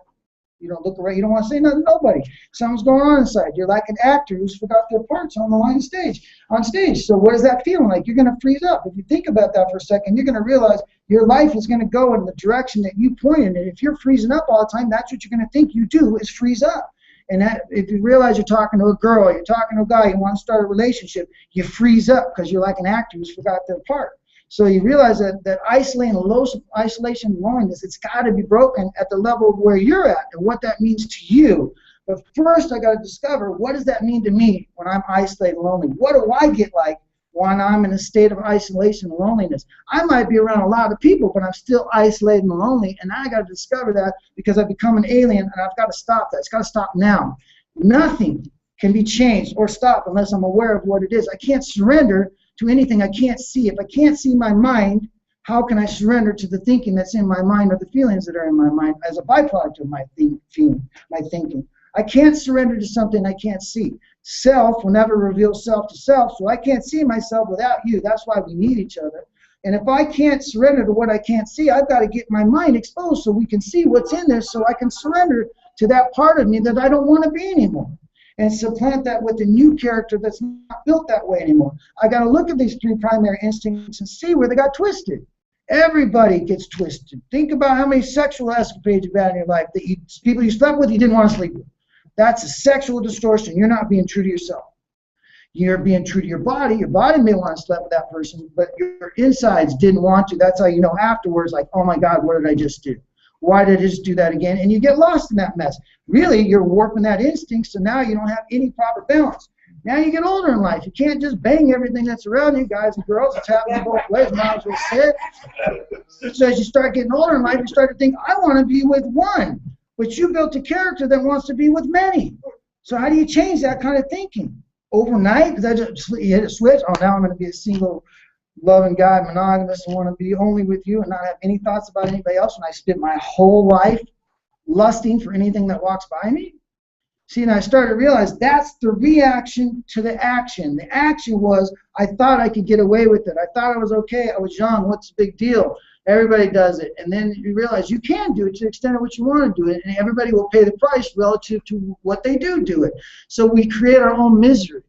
you don't look around, you don't want to say nothing to nobody. Something's going on inside. You're like an actor who's forgot their parts on the line of stage, on stage. So what is that feeling like? You're going to freeze up. If you think about that for a second, you're going to realize your life is going to go in the direction that you pointed. And if you're freezing up all the time, that's what you're going to think you do is freeze up. And that, if you realize you're talking to a girl, you're talking to a guy, you want to start a relationship, you freeze up because you're like an actor who's forgot their part. So you realize that isolation and loneliness, it's got to be broken at the level where you're at and what that means to you. But first, I got to discover, what does that mean to me when I'm isolated and lonely? What do I get like when I'm in a state of isolation and loneliness? I might be around a lot of people, but I'm still isolated and lonely, and I got to discover that because I've become an alien, and I've got to stop that. It's got to stop now. Nothing can be changed or stopped unless I'm aware of what it is. I can't surrender to anything I can't see. If I can't see my mind, how can I surrender to the thinking that's in my mind or the feelings that are in my mind as a byproduct of my thinking? I can't surrender to something I can't see. Self will never reveal self to self, so I can't see myself without you. That's why we need each other. And if I can't surrender to what I can't see, I've got to get my mind exposed so we can see what's in there, so I can surrender to that part of me that I don't want to be anymore, and supplant that with a new character that's not built that way anymore. I got to look at these three primary instincts and see where they got twisted. Everybody gets twisted. Think about how many sexual escapades you've had in your life, that people you slept with you didn't want to sleep with. That's a sexual distortion. You're not being true to yourself. You're being true to your body. Your body may want to sleep with that person, but your insides didn't want to. That's how you know afterwards, like, oh my God, what did I just do? Why did I just do that again? And you get lost in that mess. Really, you're warping that instinct, so now you don't have any proper balance. Now you get older in life. You can't just bang everything that's around you, guys and girls. It's happening both ways. Might as well say it. So as you start getting older in life, you start to think, I want to be with one. But you built a character that wants to be with many. So how do you change that kind of thinking? Overnight? Because I just you hit a switch. Oh, now I'm going to be a single, loving guy, monogamous, and want to be only with you and not have any thoughts about anybody else. And I spent my whole life lusting for anything that walks by me. See, and I started to realize that's the reaction to the action. The action was, I thought I could get away with it. I thought I was okay. I was young. What's the big deal? Everybody does it. And then you realize you can do it to the extent of what you want to do it, and everybody will pay the price relative to what they do it. So we create our own misery.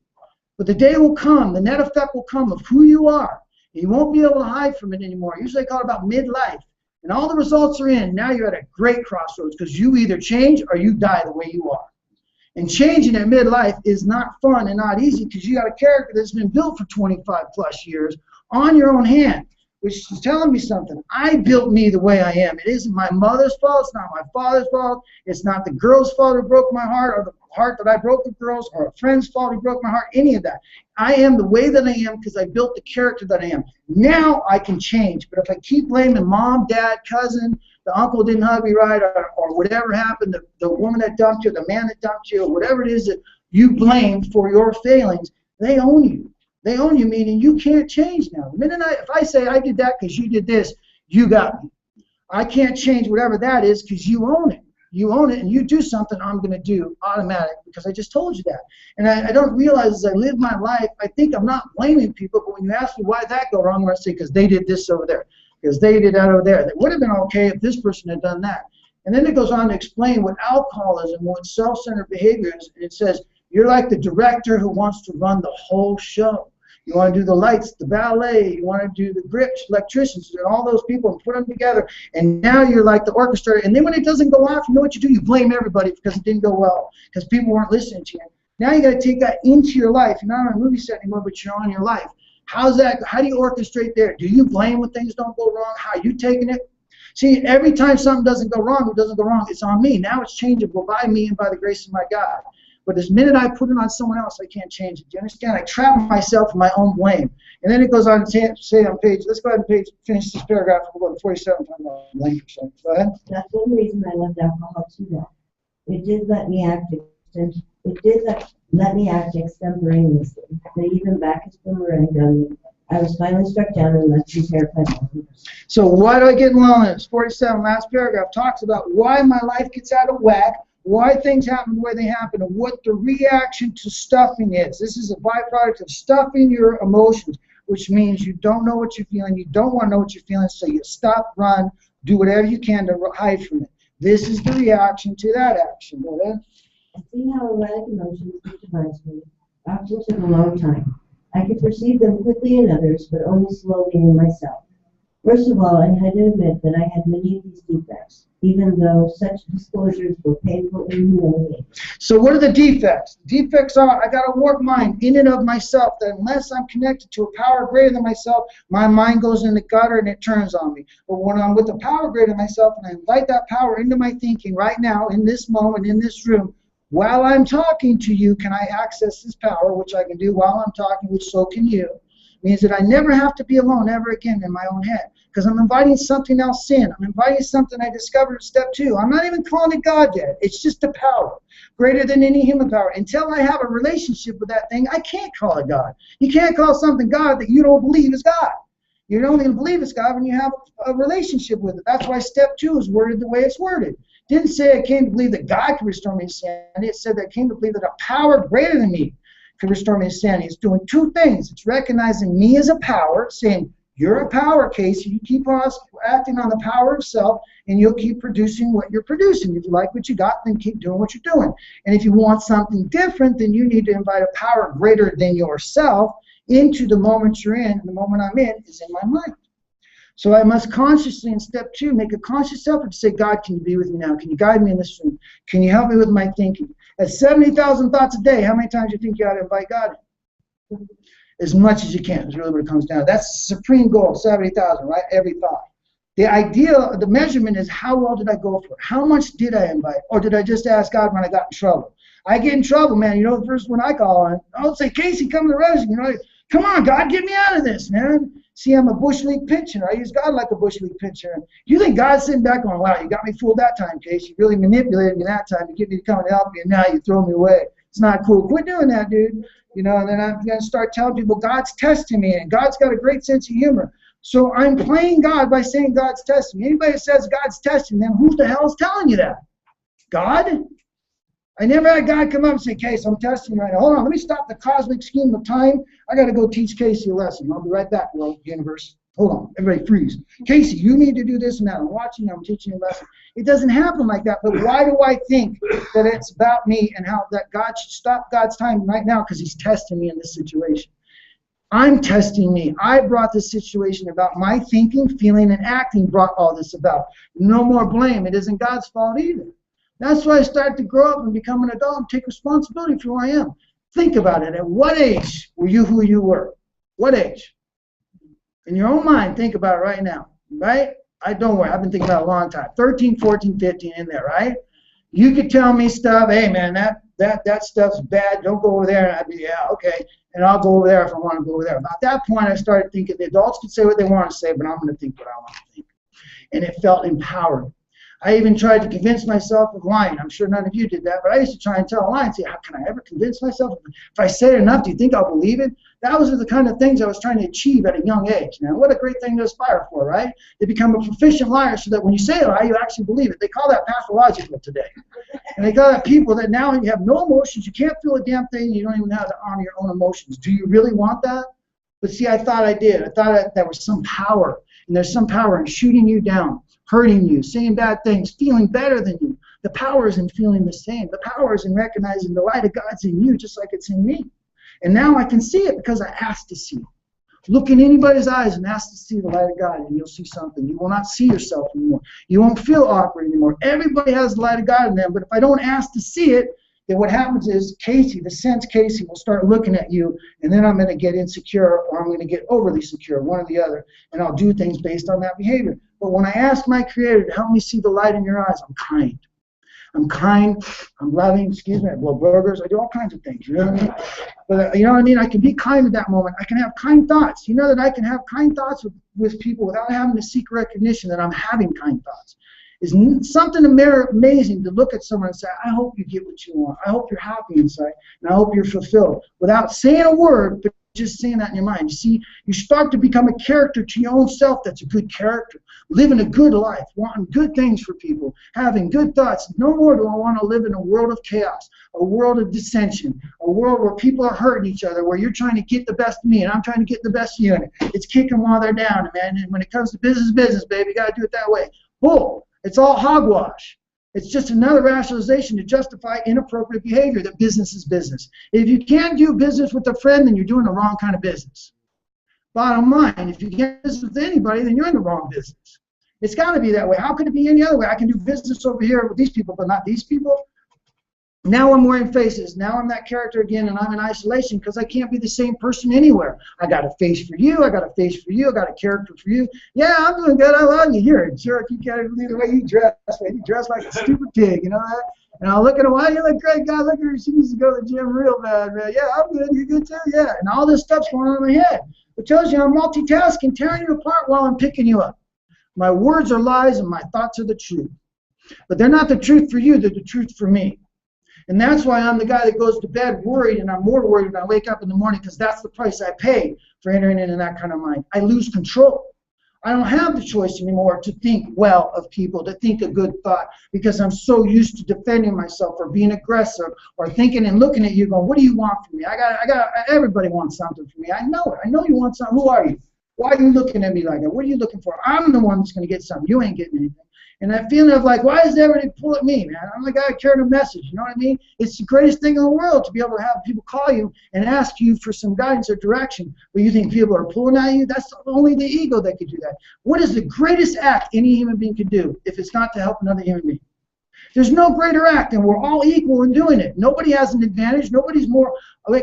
But the day will come, the net effect will come of who you are. And you won't be able to hide from it anymore. Usually they call it about midlife. And all the results are in. Now you're at a great crossroads because you either change or you die the way you are. And changing at midlife is not fun and not easy because you got a character that's been built for 25 plus years on your own hand, which is telling me something. I built me the way I am. It isn't my mother's fault. It's not my father's fault. It's not the girl's fault who broke my heart, or the heart that I broke with girls, or a friend's fault who broke my heart, any of that. I am the way that I am because I built the character that I am. Now I can change. But if I keep blaming mom, dad, cousin, the uncle didn't hug me right, or whatever happened, the woman that dumped you, the man that dumped you, or whatever it is that you blame for your failings, they own you. They own you, meaning you can't change now. The minute if I say I did that because you did this, you got me. I can't change whatever that is because you own it. You own it, and you do something I'm going to do automatic because I just told you that. And I don't realize as I live my life, I think I'm not blaming people, but when you ask me why that go wrong, I say because they did this over there, because they did that over there. That would have been okay if this person had done that. And then it goes on to explain what alcoholism, what self-centered behavior is. And it says, you're like the director who wants to run the whole show. You want to do the lights, the ballet, you want to do the grips, electricians, and all those people and put them together. And now you're like the orchestra. And then when it doesn't go off, you know what you do? You blame everybody because it didn't go well, because people weren't listening to you. Now you got to take that into your life. You're not on a movie set anymore, but you're on your life. How's that? How do you orchestrate there? Do you blame when things don't go wrong? How are you taking it? See, every time something doesn't go wrong, it doesn't go wrong. It's on me. Now it's changeable by me and by the grace of my God. But the minute I put it on someone else, I can't change it. Do you understand? I trap myself in my own blame. And then it goes on to say on page, let's go ahead and finish this paragraph. We'll go to 47. Go ahead. That's one reason I left alcohol too long. It did let me act. Let me act extemporaneously. They even back his boomerang on me. I was finally struck down and left to terrified. So why do I get in loneliness? 47, last paragraph, talks about why my life gets out of whack, why things happen the way they happen, and what the reaction to stuffing is. This is a byproduct of stuffing your emotions, which means you don't know what you're feeling, you don't want to know what you're feeling, so you stop, run, do whatever you can to hide from it. This is the reaction to that action. I see how erratic emotions victimize me. Often took a long time. I could perceive them quickly in others, but only slowly in myself. First of all, I had to admit that I had many of these defects, even though such disclosures were painful and humiliating. So what are the defects? The defects are, I got a warped mind in and of myself, that unless I'm connected to a power greater than myself, my mind goes in the gutter and it turns on me. But when I'm with a power greater than myself and I invite that power into my thinking right now, in this moment, in this room, while I'm talking to you, can I access this power, which I can do while I'm talking, which so can you. Means that I never have to be alone ever again in my own head, because I'm inviting something else in. I'm inviting something I discovered at step 2. I'm not even calling it God yet. It's just a power greater than any human power. Until I have a relationship with that thing, I can't call it God. You can't call something God that you don't believe is God. You're only going to believe it's God when you have a relationship with it. That's why step 2 is worded the way it's worded. It didn't say I came to believe that God could restore me to sanity. It said that I came to believe that a power greater than me could restore me to sanity. It's doing 2 things. It's recognizing me as a power, saying, you're a power, Casey. You keep on acting on the power of self, and you'll keep producing what you're producing. If you like what you got, then keep doing what you're doing. And if you want something different, then you need to invite a power greater than yourself into the moment you're in. And the moment I'm in is in my mind. So I must consciously, in step 2, make a conscious effort to say, God, can you be with me now? Can you guide me in this room? Can you help me with my thinking? At 70,000 thoughts a day, how many times do you think you ought to invite God in? As much as you can is really what it comes down to. That's the supreme goal, 70,000, right? Every thought. The idea, the measurement is how well did I go for it? How much did I invite? Or did I just ask God when I got in trouble? I get in trouble, man. You know, the first one I call on, I'll say, Casey, come to the rescue. You know, come on, God, get me out of this, man. See, I'm a Bush League pitcher. I use God like a Bush League pitcher. You think God's sitting back going, wow, you got me fooled that time, Case. You really manipulated me that time to get me to come and help you, and now you throw me away. It's not cool. Quit doing that, dude. You know, and then I'm going to start telling people God's testing me, and God's got a great sense of humor. So I'm playing God by saying God's testing me. Anybody that says God's testing them, who the hell is telling you that? God? I never had God come up and say, Case, I'm testing you right now. Hold on, let me stop the cosmic scheme of time. I got to go teach Casey a lesson. I'll be right back, world, universe. Hold on, everybody freeze. Casey, you need to do this and that. I'm watching you, I'm teaching you a lesson. It doesn't happen like that, but why do I think that it's about me and how that God should stop God's time right now? Because he's testing me in this situation. I'm testing me. I brought this situation about. My thinking, feeling, and acting brought all this about. No more blame. It isn't God's fault either. That's why I started to grow up and become an adult and take responsibility for who I am. Think about it. At what age were you who you were? What age? In your own mind, think about it right now, right? Don't worry, I've been thinking about it a long time. 13, 14, 15 in there, right? You could tell me stuff, hey man, that stuff's bad, don't go over there, and I'd be, yeah, okay, and I'll go over there if I want to go over there. About that point, I started thinking the adults could say what they want to say, but I'm going to think what I want to think. And it felt empowered. I even tried to convince myself of lying. I'm sure none of you did that, but I used to try and tell a lie and say, how can I ever convince myself? If I say it enough, do you think I'll believe it? That was the kind of things I was trying to achieve at a young age. Now, what a great thing to aspire for, right? To become a proficient liar so that when you say a lie, you actually believe it. They call that pathological today. And they call that people that now you have no emotions, you can't feel a damn thing, you don't even have to honor your own emotions. Do you really want that? But see, I thought I did. I thought there was some power And there's some power in shooting you down, hurting you, saying bad things, feeling better than you. The power is in feeling the same. The power is in recognizing the light of God's in you just like it's in me. And now I can see it because I asked to see it. Look in anybody's eyes and ask to see the light of God, and you'll see something. You will not see yourself anymore. You won't feel awkward anymore. Everybody has the light of God in them, but if I don't ask to see it, then what happens is Casey, the sense Casey, will start looking at you, and then I'm going to get insecure or I'm going to get overly secure, one or the other, and I'll do things based on that behavior. But when I ask my Creator to help me see the light in your eyes, I'm kind. I'm kind, I'm loving, excuse me, I blow burgers, I do all kinds of things, you know what I mean? But you know what I mean, I can be kind at that moment, I can have kind thoughts. You know that I can have kind thoughts with people without having to seek recognition that I'm having kind thoughts. It's something amazing to look at someone and say, I hope you get what you want, I hope you're happy inside, and I hope you're fulfilled, without saying a word, but just saying that in your mind. You see, you start to become a character to your own self that's a good character, living a good life, wanting good things for people, having good thoughts. No more do I want to live in a world of chaos, a world of dissension, a world where people are hurting each other, where you're trying to get the best of me and I'm trying to get the best of you. And it's kicking while they're down, man. And when it comes to business, baby, you got to do it that way. Bull. It's all hogwash. It's just another rationalization to justify inappropriate behavior, that business is business. If you can't do business with a friend, then you're doing the wrong kind of business. Bottom line, if you can't do business with anybody, then you're in the wrong business. It's got to be that way. How could it be any other way? I can do business over here with these people, but not these people. Now I'm wearing faces. Now I'm that character again, and I'm in isolation because I can't be the same person anywhere. I got a face for you. I got a face for you. I got a character for you. Yeah, I'm doing good. I love you. Here, jerk, you can't believe the way you dress. Man. You dress like a stupid pig, you know that? And I'll look at him, wow, you look great, God. Look at her. She needs to go to the gym real bad, man. Yeah, I'm good. You good too? Yeah. And all this stuff's going on in my head. It tells you I'm multitasking, tearing you apart while I'm picking you up. My words are lies and my thoughts are the truth. But they're not the truth for you. They're the truth for me. And that's why I'm the guy that goes to bed worried, and I'm more worried when I wake up in the morning, because that's the price I pay for entering into that kind of mind. I lose control. I don't have the choice anymore to think well of people, to think a good thought, because I'm so used to defending myself or being aggressive or thinking and looking at you going, what do you want from me? Everybody wants something from me. I know it. I know you want something. Who are you? Why are you looking at me like that? What are you looking for? I'm the one that's going to get something. You ain't getting anything. And that feeling of like, why is everybody pull at me, man? I'm the guy carrying a message, you know what I mean? It's the greatest thing in the world to be able to have people call you and ask you for some guidance or direction, but you think people are pulling at you? That's only the ego that could do that. What is the greatest act any human being could do if it's not to help another human being? There's no greater act, and we're all equal in doing it. Nobody has an advantage. Nobody's more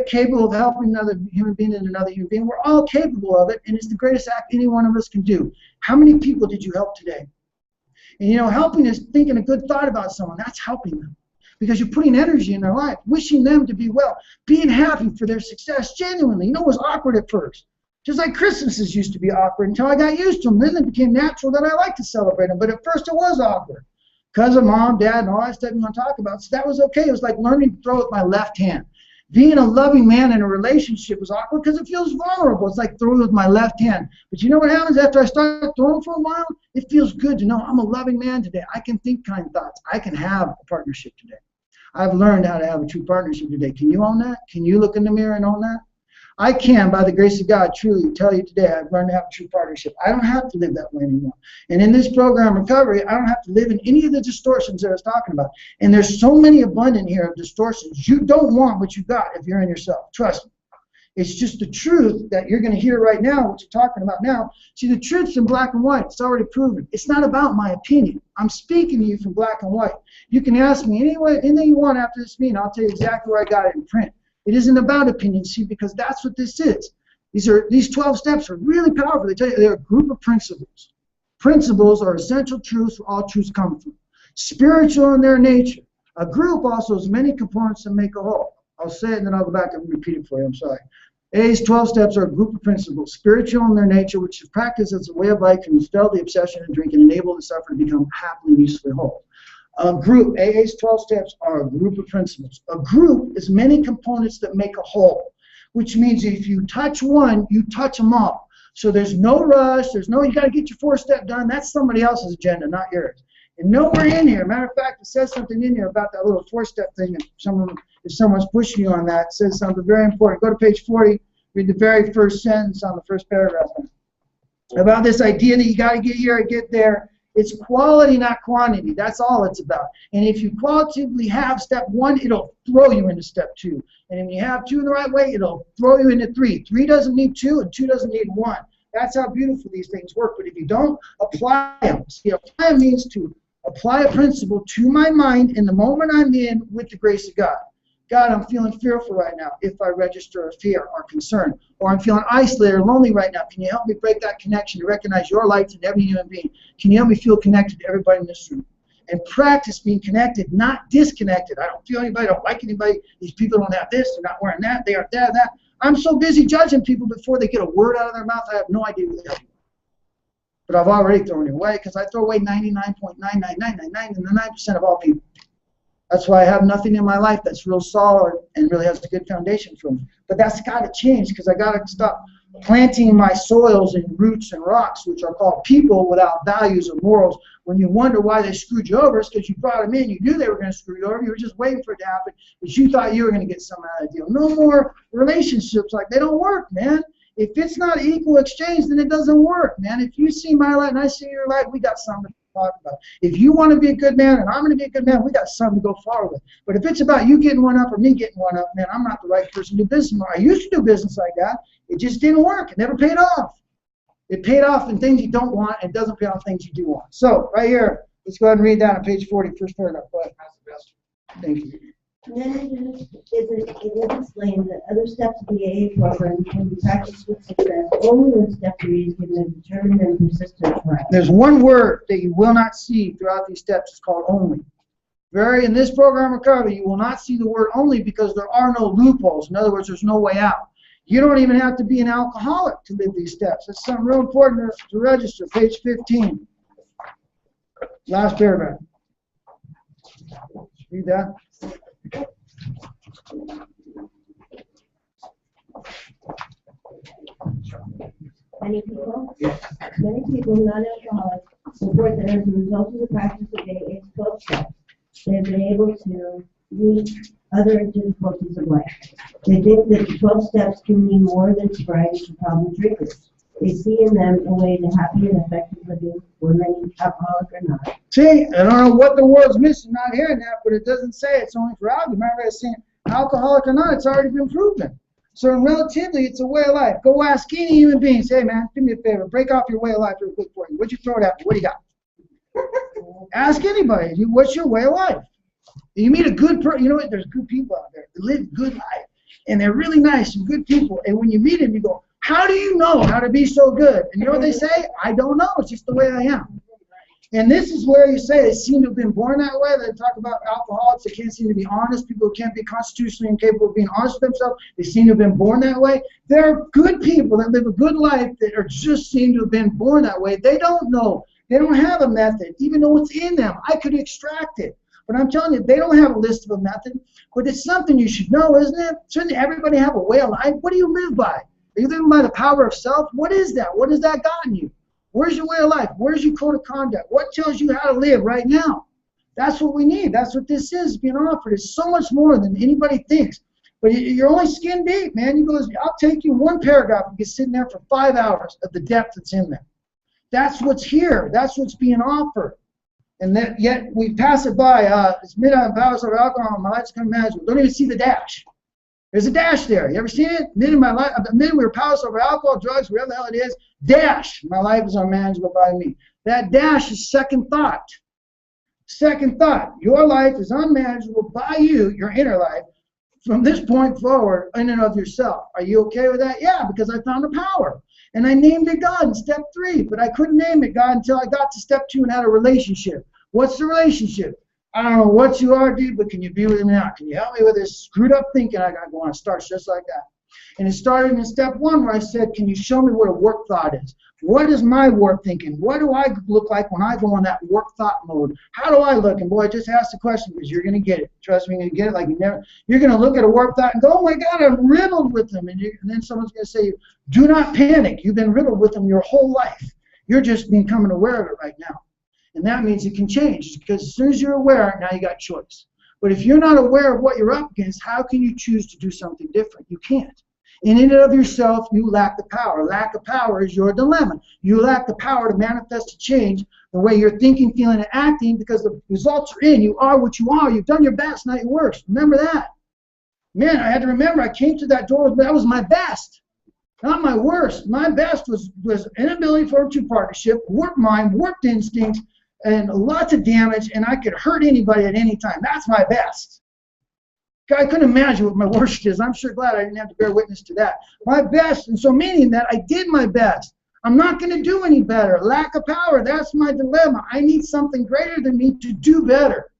capable of helping another human being than another human being. We're all capable of it, and it's the greatest act any one of us can do. How many people did you help today? And you know, helping is thinking a good thought about someone. That's helping them, because you're putting energy in their life, wishing them to be well, being happy for their success genuinely. You know, it was awkward at first. Just like Christmases used to be awkward until I got used to them. Then it became natural that I like to celebrate them. But at first it was awkward because of mom, dad, and all that stuff you want to talk about. So that was okay. It was like learning to throw with my left hand. Being a loving man in a relationship was awkward because it feels vulnerable. It's like throwing with my left hand. But you know what happens after I start throwing for a while? It feels good to know I'm a loving man today. I can think kind thoughts. I can have a partnership today. I've learned how to have a true partnership today. Can you own that? Can you look in the mirror and own that? I can, by the grace of God, truly tell you today I've learned to have a true partnership. I don't have to live that way anymore. And in this program, Recovery, I don't have to live in any of the distortions that I was talking about. And there's so many abundant here of distortions. You don't want what you got if you're in yourself. Trust me. It's just the truth that you're going to hear right now, what you're talking about now. See, the truth's in black and white. It's already proven. It's not about my opinion. I'm speaking to you from black and white. You can ask me anything you want after this meeting. I'll tell you exactly where I got it in print. It isn't about opinion, see, because that's what this is. These 12 steps are really powerful. They tell you they're a group of principles. Principles are essential truths where all truths come from. Spiritual in their nature. A group also has many components that make a whole. I'll say it and then I'll go back and repeat it for you. I'm sorry. A's 12 steps are a group of principles. Spiritual in their nature, which is practiced as a way of life, can dispel the obsession and drink and enable the sufferer to become happily and usefully whole. A group, AA's 12 steps are a group of principles. A group is many components that make a whole, which means if you touch one, you touch them all. So there's no rush, you got to get your 4-step done. That's somebody else's agenda, not yours. And nowhere in here, matter of fact, it says something in here about that little 4-step thing. If someone's pushing you on that, it says something very important. Go to page 40, read the very first sentence on the first paragraph. about this idea that you got to get here and get there. It's quality, not quantity. That's all it's about. And if you qualitatively have step 1, it'll throw you into step 2. And if you have 2 in the right way, it'll throw you into 3. 3 doesn't need 2, and 2 doesn't need 1. That's how beautiful these things work. But if you don't apply them, see, apply means to apply a principle to my mind in the moment I'm in with the grace of God. God, I'm feeling fearful right now. If I register a fear or concern, or I'm feeling isolated or lonely right now, can you help me break that connection to recognize your light in every human being? Can you help me feel connected to everybody in this room? And practice being connected, not disconnected. I don't feel anybody, I don't like anybody. These people don't have this, they're not wearing that, they are that. I'm so busy judging people before they get a word out of their mouth, I have no idea who they are. But I've already thrown it away because I throw away 99.99999% of all people. That's why I have nothing in my life that's real solid and really has a good foundation for me. But that's got to change because I got to stop planting my soils in roots and rocks, which are called people without values or morals. When you wonder why they screwed you over, it's because you brought them in. You knew they were going to screw you over. You were just waiting for it to happen, but you thought you were going to get some out of the deal. No more relationships like they don't work, man. If it's not equal exchange, then it doesn't work, man. If you see my light and I see your light, we got something to talk about. If you want to be a good man and I'm going to be a good man, we got something to go forward with. But if it's about you getting one up or me getting one up, man, I'm not the right person to do business. I used to do business like that. It just didn't work. It never paid off. It paid off in things you don't want and doesn't pay off things you do want. So, right here, let's go ahead and read down on page 40, first paragraph. Go ahead. Thank you. And then it is explained that other steps of the AA program can be practiced with success only when step 3 is given a determined and persistent try. There's one word that you will not see throughout these steps. It's called only. In this program recovery, you will not see the word only because there are no loopholes. In other words, there's no way out. You don't even have to be an alcoholic to live these steps. That's something real important to register. Page 15. Last paragraph. Read that. Many people, non-alcoholics, report that as a result of the practice of AA's 12 steps, they have been able to meet other difficulties of life. They think that the 12 steps can mean more than sobriety for problem drinkers. They see in them a way to happy and effective living for many, alcoholic or not. See, I don't know what the world's missing, not hearing that, but it doesn't say it's only for alcohol. Remember, it's saying alcoholic or not, it's already been proven. So relatively, it's a way of life. Go ask any human being, say, hey, man, do me a favor, break off your way of life real quick for you. What'd you throw it at me? What do you got? Ask anybody, what's your way of life? You meet a good person, you know what, there's good people out there that live a good life, and they're really nice and good people, and when you meet them, you go, how do you know how to be so good? And you know what they say? I don't know, it's just the way I am. And this is where you say they seem to have been born that way. They talk about alcoholics that can't seem to be honest, people who can't be constitutionally incapable of being honest with themselves. They seem to have been born that way. There are good people that live a good life that are just seem to have been born that way. They don't know. They don't have a method, even though it's in them. I could extract it. But I'm telling you, they don't have a list of a method. But it's something you should know, isn't it? Shouldn't everybody have a way of life? What do you live by? Are you living by the power of self? What is that? What has that gotten you? Where's your way of life? Where's your code of conduct? What tells you how to live right now? That's what we need. That's what this is being offered. It's so much more than anybody thinks. But you're only skin deep, man. You go, I'll take you one paragraph and get sitting there for 5 hours of the depth that's in there. That's what's here. That's what's being offered. And that, yet we pass it by. It's midnight powers of alcohol. My life's become manageable. Don't even see the dash. There's a dash there. You ever seen it? The minute we were powerless over alcohol, drugs, whatever the hell it is, dash. My life is unmanageable by me. That dash is second thought. Second thought. Your life is unmanageable by you, your inner life, from this point forward in and of yourself. Are you okay with that? Yeah, because I found a power. And I named it God in step 3, but I couldn't name it God until I got to step 2 and had a relationship. What's the relationship? I don't know what you are, dude, but can you be with me now? Can you help me with this screwed up thinking I got going on? It starts just like that. And it started in step 1 where I said, can you show me what a work thought is? What is my work thinking? What do I look like when I go in that work thought mode? How do I look? And boy, I just asked the question because you're going to get it. Trust me, you're going to get it like you never. You're going to look at a work thought and go, oh my God, I'm riddled with them. And then someone's going to say, do not panic. You've been riddled with them your whole life. You're just becoming aware of it right now. And that means it can change because as soon as you're aware, now you got choice. But if you're not aware of what you're up against, how can you choose to do something different? You can't. In and of yourself, you lack the power. Lack of power is your dilemma. You lack the power to manifest a change the way you're thinking, feeling, and acting, because the results are in. You are what you are. You've done your best, not your worst. Remember that. Man, I had to remember, I came to that door, that was my best, not my worst. My best was inability for a true partnership, warped mind, warped instincts, and lots of damage, and I could hurt anybody at any time. That's my best. I couldn't imagine what my worst is. I'm sure glad I didn't have to bear witness to that. My best, and so meaning that I did my best. I'm not going to do any better. Lack of power, that's my dilemma. I need something greater than me to do better.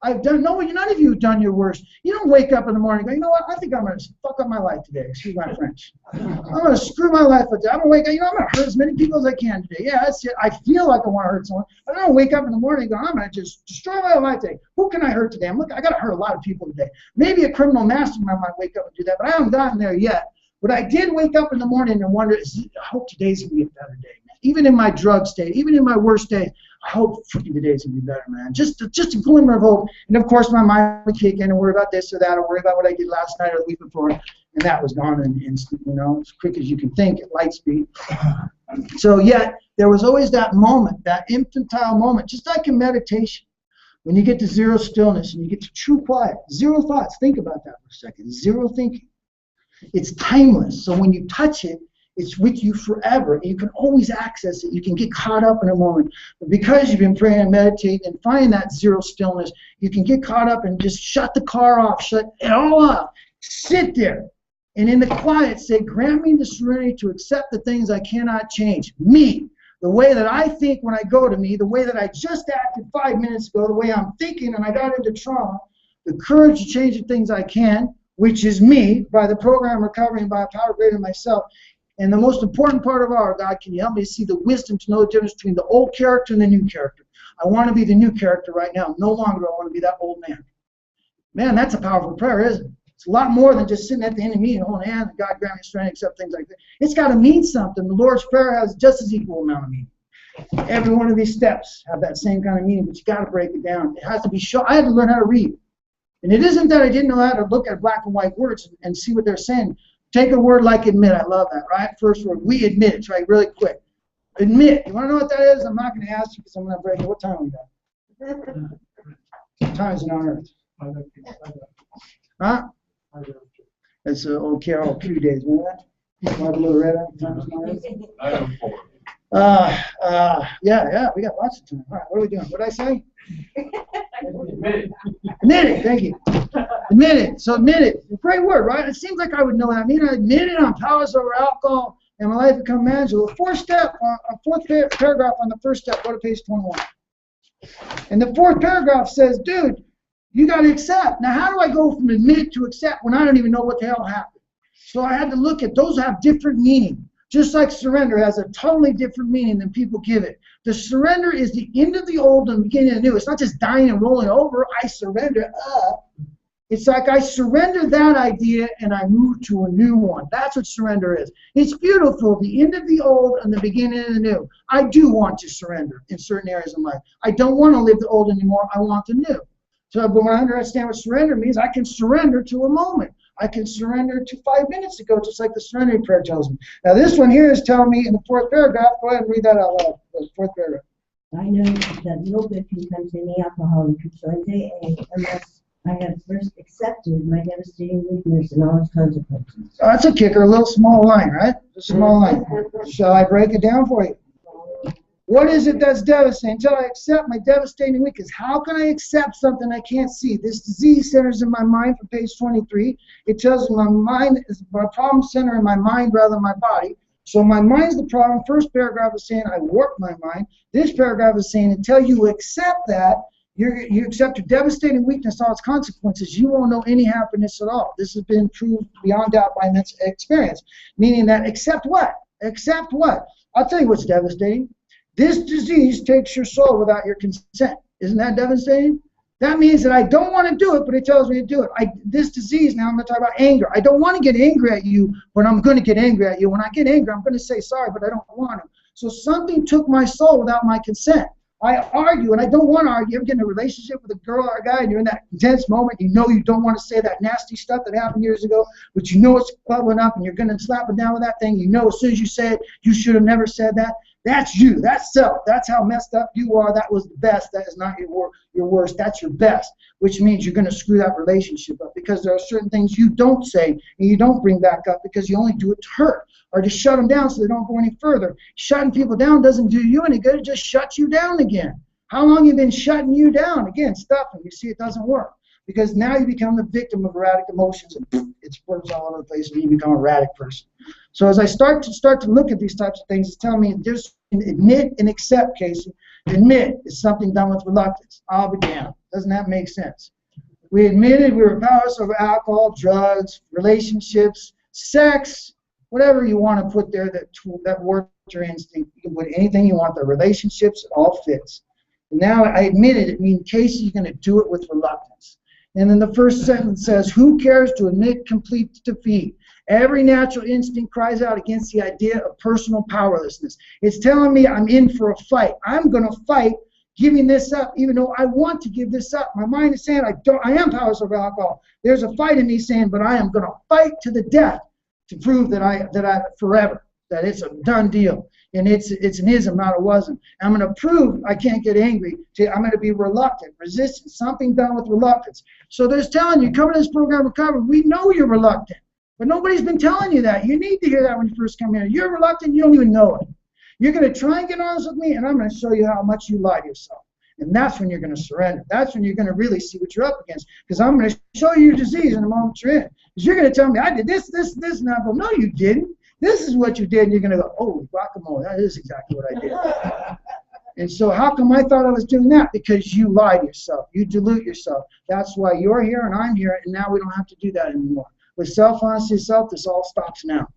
None of you have done your worst. You don't wake up in the morning and go, you know what, I think I'm going to fuck up my life today. Excuse my French. I'm going to screw my life up today. I'm going to wake up, I'm going to hurt as many people as I can today. Yeah, that's it. I feel like I want to hurt someone. But I don't wake up in the morning and go, I'm going to just destroy my life today. Who can I hurt today? I got to hurt a lot of people today. Maybe a criminal mastermind might wake up and do that, but I haven't gotten there yet. But I did wake up in the morning and wonder, I hope today's going to be a better day, man. Even in my drug state, even in my worst day, I hope freaking today's going to be better, man. Just a glimmer of hope. And, of course, my mind would kick in and worry about this or that, or worry about what I did last night or the week before. And that was gone in an instant, as quick as you can think at light speed. So, yet, there was always that moment, that infantile moment, just like in meditation. When you get to zero stillness and you get to true quiet, zero thoughts. Think about that for a second. Zero thinking. It's timeless. So when you touch it, it's with you forever. You can always access it. You can get caught up in a moment. But because you've been praying and meditating and find that zero stillness, you can get caught up and just shut the car off, shut it all off. Sit there and in the quiet say, grant me the serenity to accept the things I cannot change. Me, the way that I think when I go to me, the way that I just acted 5 minutes ago, the way I'm thinking and I got into trauma, the courage to change the things I can, which is me, by the program recovering by a power greater than myself. And the most important part of our God, can you help me see the wisdom to know the difference between the old character and the new character? I want to be the new character right now. No longer do I want to be that old man. Man, that's a powerful prayer, isn't it? It's a lot more than just sitting at the end of me and holding hands and God grant me strength, accept things like that. It's got to mean something. The Lord's Prayer has just as equal amount of meaning. Every one of these steps have that same kind of meaning, but you got to break it down. It has to be shown. I had to learn how to read. And it isn't that I didn't know how to look at black and white words and see what they're saying. Take a word like admit. I love that, right? First word, we admit. It's right, really quick. Admit. You want to know what that is? I'm not going to ask you because I'm going to break it. What time we got? What time is it on Earth? Huh? It's old Carol Q days. Remember that? Want a little red on time is on Earth? Yeah, we got lots of time. All right, what are we doing? What did I say? Admit it, thank you. Admit it. So admit it. It's a great word, right? It seems like I would know that. I mean, I admit it on powers over alcohol and my life become manageable. The fourth paragraph on the first step, go to page 21. And the fourth paragraph says, dude, you got to accept. Now, how do I go from admit to accept when I don't even know what the hell happened? So I had to look at those have different meaning. Just like surrender has a totally different meaning than people give it. The surrender is the end of the old and the beginning of the new. It's not just dying and rolling over. I surrender. It's like I surrender that idea and I move to a new one. That's what surrender is. It's beautiful, the end of the old and the beginning of the new. I do want to surrender in certain areas of life. I don't want to live the old anymore. I want the new. So, but when I understand what surrender means, I can surrender to a moment. I can surrender to 5 minutes ago, just like the serenity prayer tells me. Now, this one here is telling me in the fourth paragraph. Go ahead and read that out loud. The fourth paragraph. I know that no good can come to any alcoholic who joins AA unless I have first accepted my devastating weakness and all its consequences. Oh, that's a kicker, a little small line, right? A small line. Shall I break it down for you? What is it that's devastating? Until I accept my devastating weakness. How can I accept something I can't see? This disease centers in my mind from page 23. It tells me my mind is my problem center in my mind rather than my body. So my mind's the problem. First paragraph is saying I warped my mind. This paragraph is saying until you accept that, you accept your devastating weakness, all its consequences, you won't know any happiness at all. This has been proved beyond doubt by immense experience. Meaning that accept what? Accept what? I'll tell you what's devastating. This disease takes your soul without your consent. Isn't that devastating? That means that I don't want to do it, but it tells me to do it. This disease, now I'm going to talk about anger. I don't want to get angry at you, but I'm going to get angry at you. When I get angry, I'm going to say sorry, but I don't want to. So something took my soul without my consent. I argue, and I don't want to argue. You ever get in a relationship with a girl or a guy, and you're in that intense moment, you know you don't want to say that nasty stuff that happened years ago, but you know it's bubbling up, and you're going to slap it down with that thing. You know as soon as you say it, you should have never said that. That's you. That's self. That's how messed up you are. That was the best. That is not your worst. That's your best, which means you're going to screw that relationship up because there are certain things you don't say and you don't bring back up because you only do it to hurt or to shut them down so they don't go any further. Shutting people down doesn't do you any good. It just shuts you down again. How long have you been shutting you down? Again, stuffing. You see, it doesn't work because now you become the victim of erratic emotions and it splurts all over the place and you become an erratic person. So as I start to look at these types of things, it's telling me just admit and accept, Casey. Admit is something done with reluctance. I'll be damned. Doesn't that make sense? We admitted we were powerless over alcohol, drugs, relationships, sex, whatever you want to put there that works your instinct. You can put anything you want. The relationships, it all fits. And now I admitted it means Casey's going to do it with reluctance. And then the first sentence says, who cares to admit complete defeat? Every natural instinct cries out against the idea of personal powerlessness. It's telling me I'm in for a fight. I'm going to fight giving this up, even though I want to give this up. My mind is saying I am powerless over alcohol. There's a fight in me saying, but I am going to fight to the death to prove that I forever, that it's a done deal. And it's an ism, not a wasn't. I'm going to prove I can't get angry. I'm going to be reluctant, resistant, something done with reluctance. So there's telling you, coming to this program recovery, we know you're reluctant. But nobody's been telling you that. You need to hear that when you first come here. You're reluctant, you don't even know it. You're going to try and get honest with me, and I'm going to show you how much you lie to yourself. And that's when you're going to surrender. That's when you're going to really see what you're up against. Because I'm going to show you your disease in the moment you're in. Because you're going to tell me, I did this, and I go, no, you didn't. This is what you did. And you're going to go, oh, guacamole, that is exactly what I did. And so how come I thought I was doing that? Because you lie to yourself. You dilute yourself. That's why you're here and I'm here, and now we don't have to do that anymore. With self-honesty, this all stops now.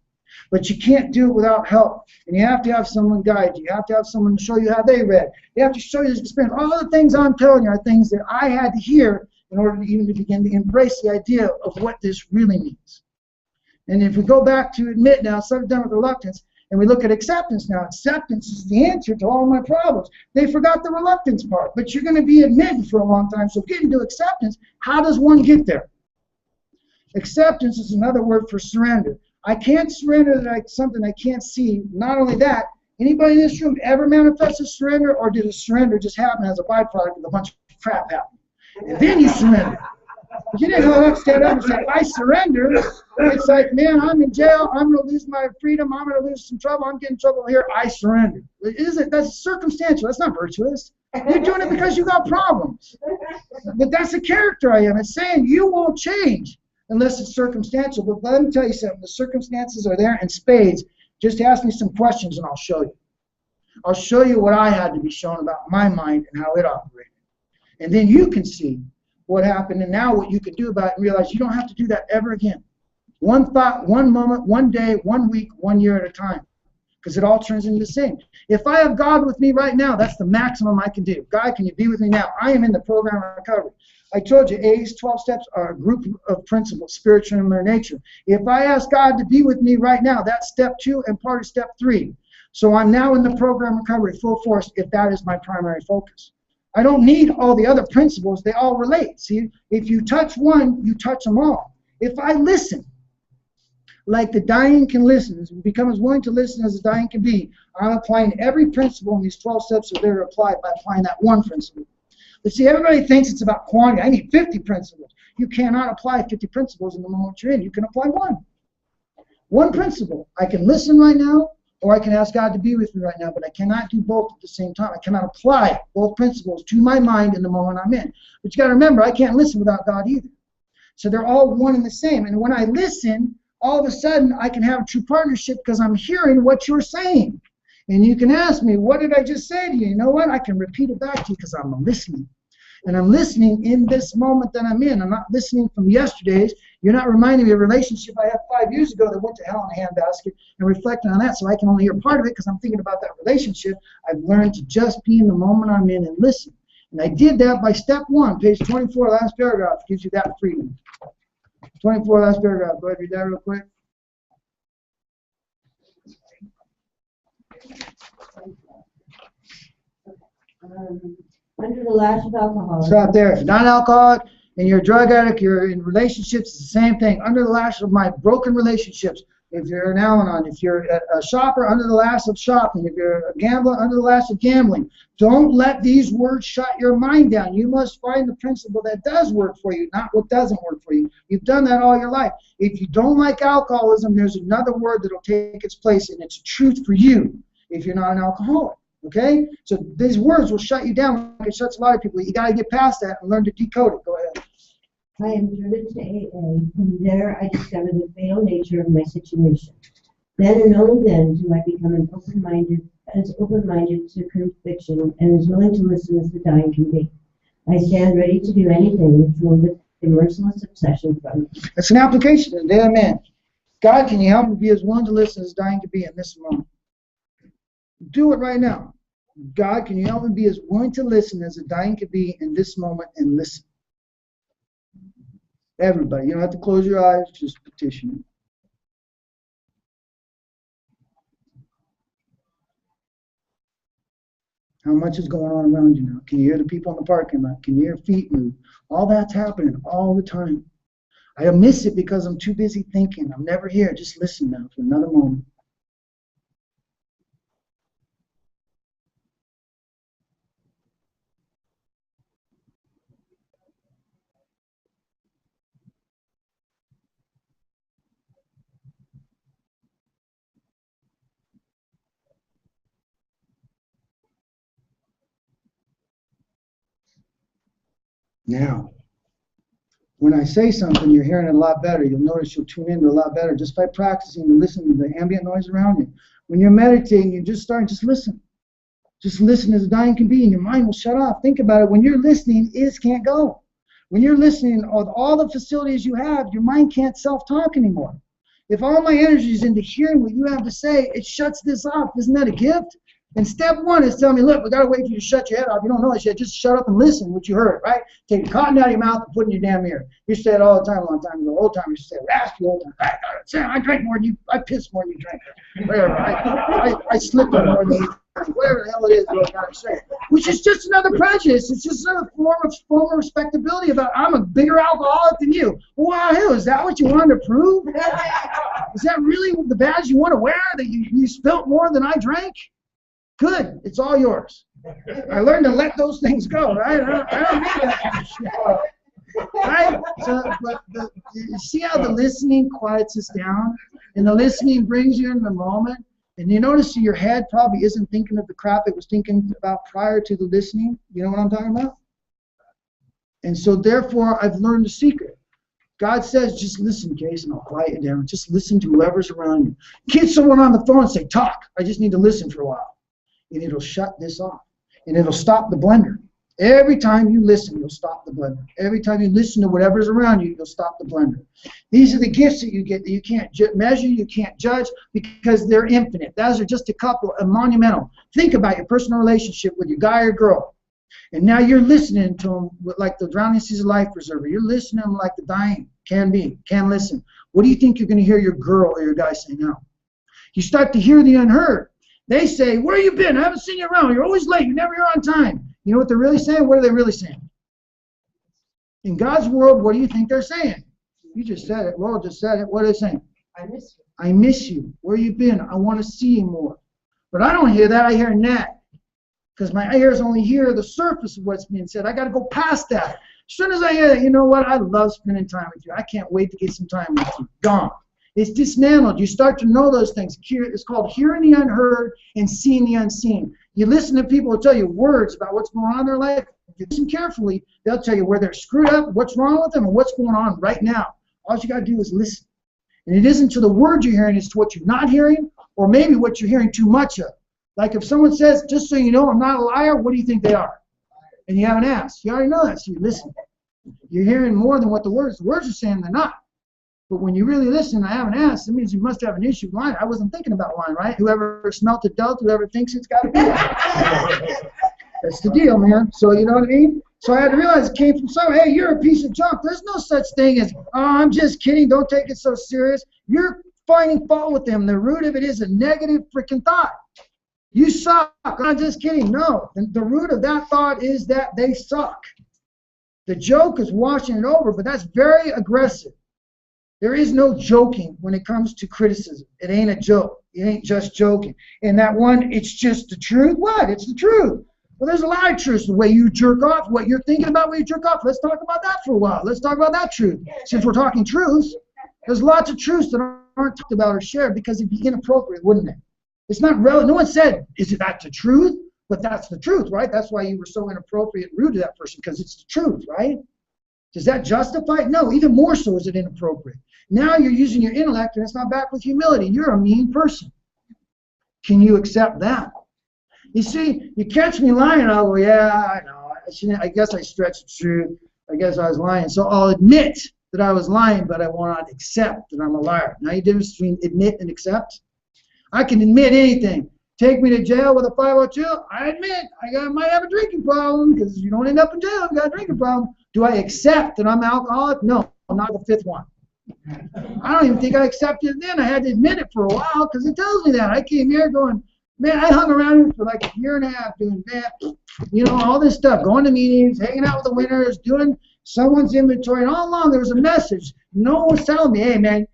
But you can't do it without help. And you have to have someone guide you. You have to have someone to show you how they read. You have to show you this experience. All the things I'm telling you are things that I had to hear in order to even begin to embrace the idea of what this really means. And if we go back to admit now, instead of done with reluctance, and we look at acceptance now, acceptance is the answer to all my problems. They forgot the reluctance part. But you're going to be admitted for a long time. So getting to acceptance, how does one get there? Acceptance is another word for surrender. I can't surrender something I can't see. Not only that, anybody in this room ever manifested surrender, or did a surrender just happen as a byproduct of a bunch of crap happening? And then you surrender. You didn't go up, stand up and say, I surrender. It's like, man, I'm in jail. I'm going to lose my freedom. I'm going to lose some trouble. I'm getting in trouble here. I surrender. That's circumstantial. That's not virtuous. You're doing it because you got problems. But that's the character I am. It's saying you won't change unless it's circumstantial. But let me tell you something. The circumstances are there in spades. Just ask me some questions and I'll show you. I'll show you what I had to be shown about my mind and how it operated. And then you can see what happened and now what you can do about it and realize you don't have to do that ever again. One thought, one moment, one day, 1 week, 1 year at a time. Because it all turns into the same. If I have God with me right now, that's the maximum I can do. God, can you be with me now? I am in the program of recovery. I told you, A's 12 steps are a group of principles, spiritual and their nature. If I ask God to be with me right now, that's step 2 and part of step 3. So I'm now in the program of recovery full force if that is my primary focus. I don't need all the other principles. They all relate. See, if you touch one, you touch them all. If I listen, like the dying can listen, become as willing to listen as the dying can be, I'm applying every principle in these 12 steps that they're applied by applying that one principle. But see, everybody thinks it's about quantity. I need 50 principles. You cannot apply 50 principles in the moment you're in. You can apply one. One principle. I can listen right now, or I can ask God to be with me right now, but I cannot do both at the same time. I cannot apply both principles to my mind in the moment I'm in. But you got to remember, I can't listen without God either. So they're all one and the same. And when I listen, all of a sudden I can have a true partnership because I'm hearing what you're saying. And you can ask me, what did I just say to you? You know what? I can repeat it back to you because I'm listening. And I'm listening in this moment that I'm in. I'm not listening from yesterday's. You're not reminding me of a relationship I had 5 years ago that went to hell in a handbasket and reflecting on that so I can only hear part of it because I'm thinking about that relationship. I've learned to just be in the moment I'm in and listen. And I did that by step 1, page 24, last paragraph, gives you that freedom. 24, last paragraph. Go ahead, read that real quick. Under the lash of alcohol. Stop there. If you're not an alcoholic and you're a drug addict, you're in relationships, it's the same thing. Under the lash of my broken relationships. If you're an Al-Anon, if you're a shopper, under the lash of shopping. If you're a gambler, under the lash of gambling. Don't let these words shut your mind down. You must find the principle that does work for you, not what doesn't work for you. You've done that all your life. If you don't like alcoholism, there's another word that'll take its place, and it's truth for you if you're not an alcoholic. Okay? So these words will shut you down like it shuts a lot of people. You got to get past that and learn to decode it. Go ahead. I am driven to AA. From there, I discover the fatal nature of my situation. Then and only then do I become open-minded to conviction and as willing to listen as the dying can be. I stand ready to do anything to lift the merciless obsession from me. It's an application of the day, man. God, can you help me be as willing to listen as dying to be in this moment? Do it right now. God, can you help me be as willing to listen as the dying can be in this moment and listen? Everybody, you don't have to close your eyes, just petition it. How much is going on around you now? Can you hear the people in the parking lot? Can you hear feet move? All that's happening all the time. I miss it because I'm too busy thinking. I'm never here. Just listen now for another moment. Now, when I say something, you're hearing it a lot better. You'll notice you'll tune into a lot better just by practicing to listen to the ambient noise around you. When you're meditating, you just listen. Just listen as the dying can be, and your mind will shut off. Think about it. When you're listening, is can't go. When you're listening, with all the facilities you have, your mind can't self-talk anymore. If all my energy is into hearing what you have to say, it shuts this off. Isn't that a gift? And step one is telling me, look, we got to wait for you to shut your head off. You don't know this yet. Just shut up and listen what you heard, right? Take the cotton out of your mouth and put it in your damn ear. You say it all the time, a long time ago. Old timers used to say, raspy old time. I drank more than you. I pissed more than you drank. Whatever. I slipped more than you drank. Whatever the hell it is you got to say. Which is just another prejudice. It's just another form of respectability about I'm a bigger alcoholic than you. Wow, is that what you wanted to prove? Is that really the badge you want to wear, that you spilt more than I drank? Good, it's all yours. I learned to let those things go, right? I don't need that kind of shit. Right? So, but you see how the listening quiets us down? And the listening brings you in the moment? And you notice your head probably isn't thinking of the crap it was thinking about prior to the listening. You know what I'm talking about? And so therefore, I've learned the secret. God says, just listen, Case, and I'll quiet you down. Just listen to whoever's around you. Get someone on the phone and say, talk. I just need to listen for a while. And it'll shut this off. And it'll stop the blender. Every time you listen, you'll stop the blender. Every time you listen to whatever's around you, you'll stop the blender. These are the gifts that you get that you can't measure, you can't judge, because they're infinite. Those are just a couple, monumental. Think about your personal relationship with your guy or girl. And now you're listening to them like the drowning sees a life preserver. You're listening like the dying can listen. What do you think you're going to hear your girl or your guy say now? You start to hear the unheard. They say, where you been? I haven't seen you around. You're always late. You're never here on time. You know what they're really saying? What are they really saying? In God's world, what do you think they're saying? You just said it. Laurel just said it. What are they saying? I miss you. I miss you. Where you been? I want to see you more. But I don't hear that. I hear that. Because my ears only hear the surface of what's being said. I got to go past that. As soon as I hear that, you know what? I love spending time with you. I can't wait to get some time with you. Gone. It's dismantled. You start to know those things. It's called hearing the unheard and seeing the unseen. You listen to people who tell you words about what's going on in their life. If you listen carefully, they'll tell you where they're screwed up, what's wrong with them, and what's going on right now. All you got to do is listen. And it isn't to the words you're hearing, it's to what you're not hearing, or maybe what you're hearing too much of. Like if someone says, just so you know, I'm not a liar, what do you think they are? And you haven't asked. You already know that, so you listen. You're hearing more than what the words are saying they're not. But when you really listen, I haven't asked, it means you must have an issue with lying. I wasn't thinking about lying, right? Whoever smelt adult, whoever thinks it's got to be. That's the deal, man. So you know what I mean? So I had to realize it came from somewhere. Hey, you're a piece of junk. There's no such thing as, oh, I'm just kidding. Don't take it so serious. You're finding fault with them. The root of it is a negative freaking thought. You suck. I'm just kidding. No, the root of that thought is that they suck. The joke is washing it over, but that's very aggressive. There is no joking when it comes to criticism. It ain't a joke. It ain't just joking. And that one, it's just the truth. What? It's the truth. Well, there's a lot of truths. The way you jerk off, what you're thinking about when you jerk off. Let's talk about that for a while. Let's talk about that truth. Since we're talking truths, there's lots of truths that aren't talked about or shared because it'd be inappropriate, wouldn't it? It's not relevant. No one said, is it that the truth? But that's the truth, right? That's why you were so inappropriate and rude to that person, because it's the truth, right? Does that justify it? No, even more so is it inappropriate. Now you're using your intellect, and it's not backed with humility. You're a mean person. Can you accept that? You see, you catch me lying, I'll go, yeah, I know. I guess I stretched the truth. I guess I was lying. So I'll admit that I was lying, but I will not accept that I'm a liar. Now, the difference between admit and accept? I can admit anything. Take me to jail with a 502, I admit might have a drinking problem, because you don't end up in jail if you got a drinking problem. Do I accept that I'm an alcoholic? No, I'm not the fifth one. I don't even think I accepted it then. I had to admit it for a while because it tells me that. I came here going, man, I hung around here for like a year and a half doing that, all this stuff, going to meetings, hanging out with the winners, doing someone's inventory, and all along there was a message. No one was telling me, hey, man,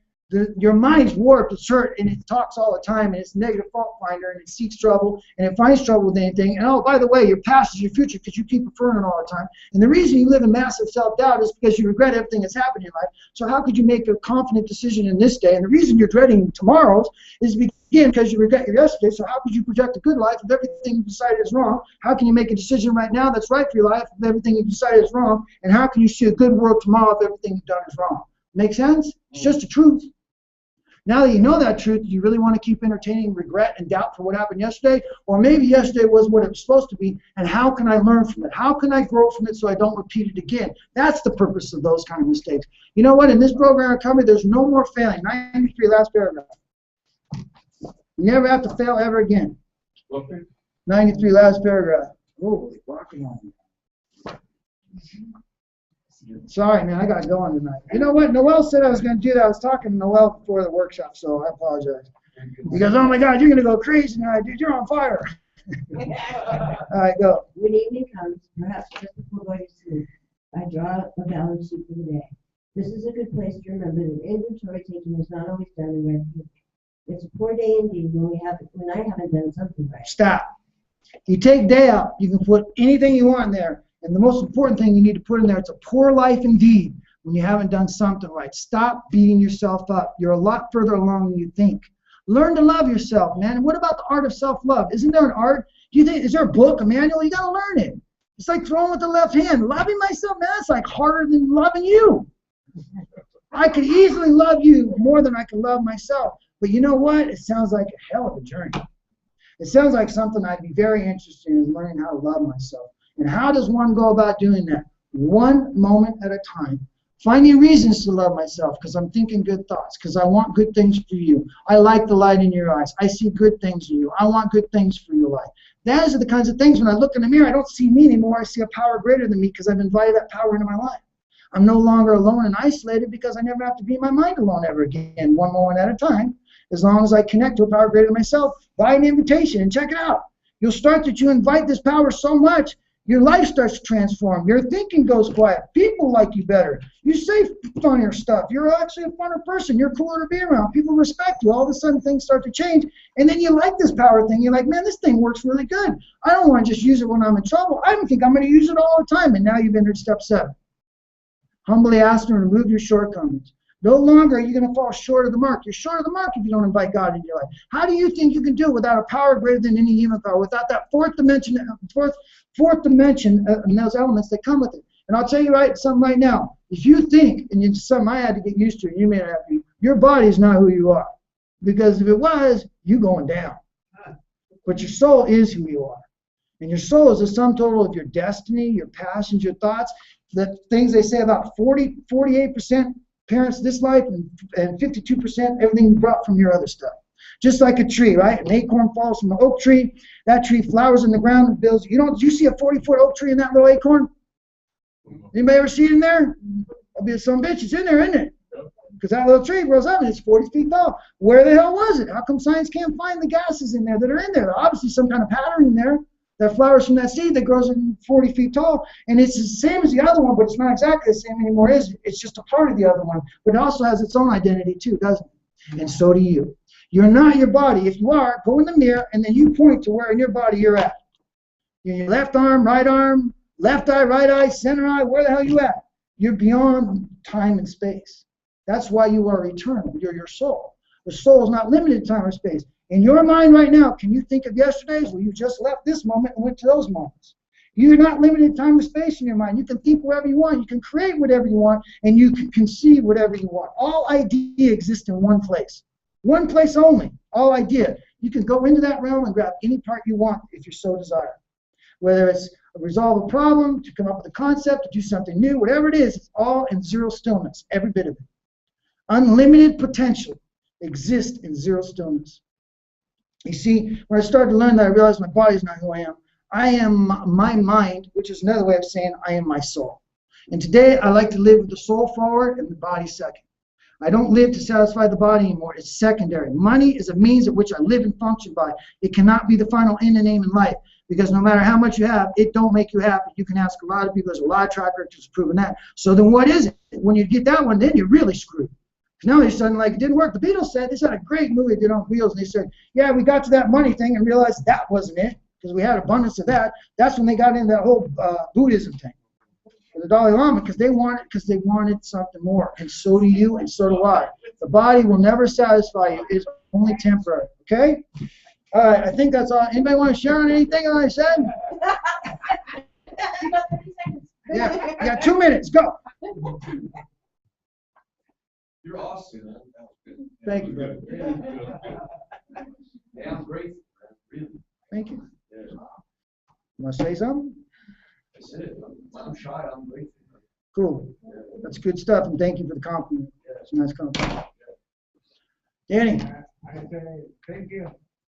your mind's warped, it's hurt, and it talks all the time, and it's a negative fault finder, and it seeks trouble, and it finds trouble with anything. And oh, by the way, your past is your future because you keep referring it all the time. And the reason you live in massive self-doubt is because you regret everything that's happened in your life. So how could you make a confident decision in this day? And the reason you're dreading tomorrow's is because you regret your yesterday. So how could you project a good life if everything you decided is wrong? How can you make a decision right now that's right for your life if everything you decided is wrong? And how can you see a good world tomorrow if everything you've done is wrong? Make sense? It's just the truth. Now that you know that truth, do you really want to keep entertaining regret and doubt for what happened yesterday? Or maybe yesterday was what it was supposed to be, and how can I learn from it? How can I grow from it so I don't repeat it again? That's the purpose of those kind of mistakes. You know what? In this program recovery, there's no more failing. 93, last paragraph. You never have to fail ever again. Okay. 93, last paragraph. Holy walking on. Sorry, man, I got going tonight. You know what? Noel said I was going to do that. I was talking to Noel before the workshop, so I apologize. He goes, oh my God, you're going to go crazy now, dude. You're on fire. All right, go. When evening comes, perhaps just before going to sleep, I draw a balance sheet for the day. This is a good place to remember that inventory taking is not always done in red ink. It's a poor day indeed when I haven't done something right. Stop. You take day out. You can put anything you want in there. And the most important thing you need to put in there, it's a poor life indeed when you haven't done something right. Stop beating yourself up. You're a lot further along than you think. Learn to love yourself, man. And what about the art of self-love? Isn't there an art? Do you think, is there a book, a manual? You got to learn it. It's like throwing with the left hand. Loving myself, man, that's like harder than loving you. I could easily love you more than I can love myself. But you know what? It sounds like a hell of a journey. It sounds like something I'd be very interested in, learning how to love myself. And how does one go about doing that? One moment at a time. Finding reasons to love myself because I'm thinking good thoughts, because I want good things for you. I like the light in your eyes. I see good things in you. I want good things for your life. Those are the kinds of things when I look in the mirror, I don't see me anymore. I see a power greater than me because I've invited that power into my life. I'm no longer alone and isolated because I never have to be in my mind alone ever again, one moment at a time. As long as I connect to a power greater than myself, buy an invitation and check it out. You'll start that you invite this power so much, your life starts to transform. Your thinking goes quiet. People like you better. You say funnier stuff. You're actually a funner person. You're cooler to be around. People respect you. All of a sudden, things start to change. And then you like this power thing. You're like, man, this thing works really good. I don't want to just use it when I'm in trouble. I don't think I'm going to use it all the time. And now you've entered step 7. Humbly ask Him to remove your shortcomings. No longer are you going to fall short of the mark. You're short of the mark if you don't invite God into your life. How do you think you can do it without a power greater than any human power, without that fourth dimension and those elements that come with it? And I'll tell you something right now. If you think, and it's something I had to get used to, and you may not have to, your body is not who you are. Because if it was, you're going down. But your soul is who you are. And your soul is the sum total of your destiny, your passions, your thoughts, the things they say about 48% parents this life and 52% everything brought from your other stuff. Just like a tree, right? An acorn falls from an oak tree. That tree flowers in the ground and builds. Do you see a 40-foot oak tree in that little acorn? Anybody ever see it in there? I'll be some bitch. It's in there, isn't it? Because that little tree grows up and it's 40 feet tall. Where the hell was it? How come science can't find the gases in there that are in there? There's obviously some kind of pattern in there that flowers from that seed that grows in 40 feet tall. And it's the same as the other one, but it's not exactly the same anymore, is it? It's just a part of the other one. But it also has its own identity too, doesn't it? And so do you. You're not your body. If you are, go in the mirror and then you point to where in your body you're at. Your left arm, left eye, right eye, center eye, where the hell are you at? You're beyond time and space. That's why you are eternal. You're your soul. The soul is not limited to time or space. In your mind right now, can you think of yesterdays? Well, you just left this moment and went to those moments. You're not limited to time or space in your mind. You can think whatever you want. You can create whatever you want, and you can conceive whatever you want. All idea exists in one place. One place only. All idea. You can go into that realm and grab any part you want if you so desire. Whether it's resolve a problem, to come up with a concept, to do something new, whatever it is, it's all in zero stillness, every bit of it. Unlimited potential exists in zero stillness. You see, when I started to learn that, I realized my body's not who I am. I am my mind, which is another way of saying I am my soul. And today, I like to live with the soul forward and the body second. I don't live to satisfy the body anymore. It's secondary. Money is a means at which I live and function by. It cannot be the final end and aim in life. Because no matter how much you have, it don't make you happy. You can ask a lot of people. There's a lot of track records proving that. So then what is it? When you get that one, then you're really screwed. Now they're suddenly like, it didn't work. The Beatles said, they had a great movie they did on wheels, and they said, yeah, we got to that money thing and realized that wasn't it, because we had abundance of that. That's when they got into that whole Buddhism thing. For the Dalai Lama, because they wanted something more. And so do you, and so do I. The body will never satisfy you. It's only temporary. Okay? All right, I think that's all. Anybody want to share on anything that I said? You got 30 seconds. Yeah, you got 2 minutes. Go. You're awesome, man. That was good. Thank you, brother. Yeah, I'm grateful, man. Really. Thank you. Yeah. You want to say something? That's it. I'm shy. I'm grateful. Cool. That's good stuff, and thank you for the compliment. It's a nice compliment. Danny. I say thank you.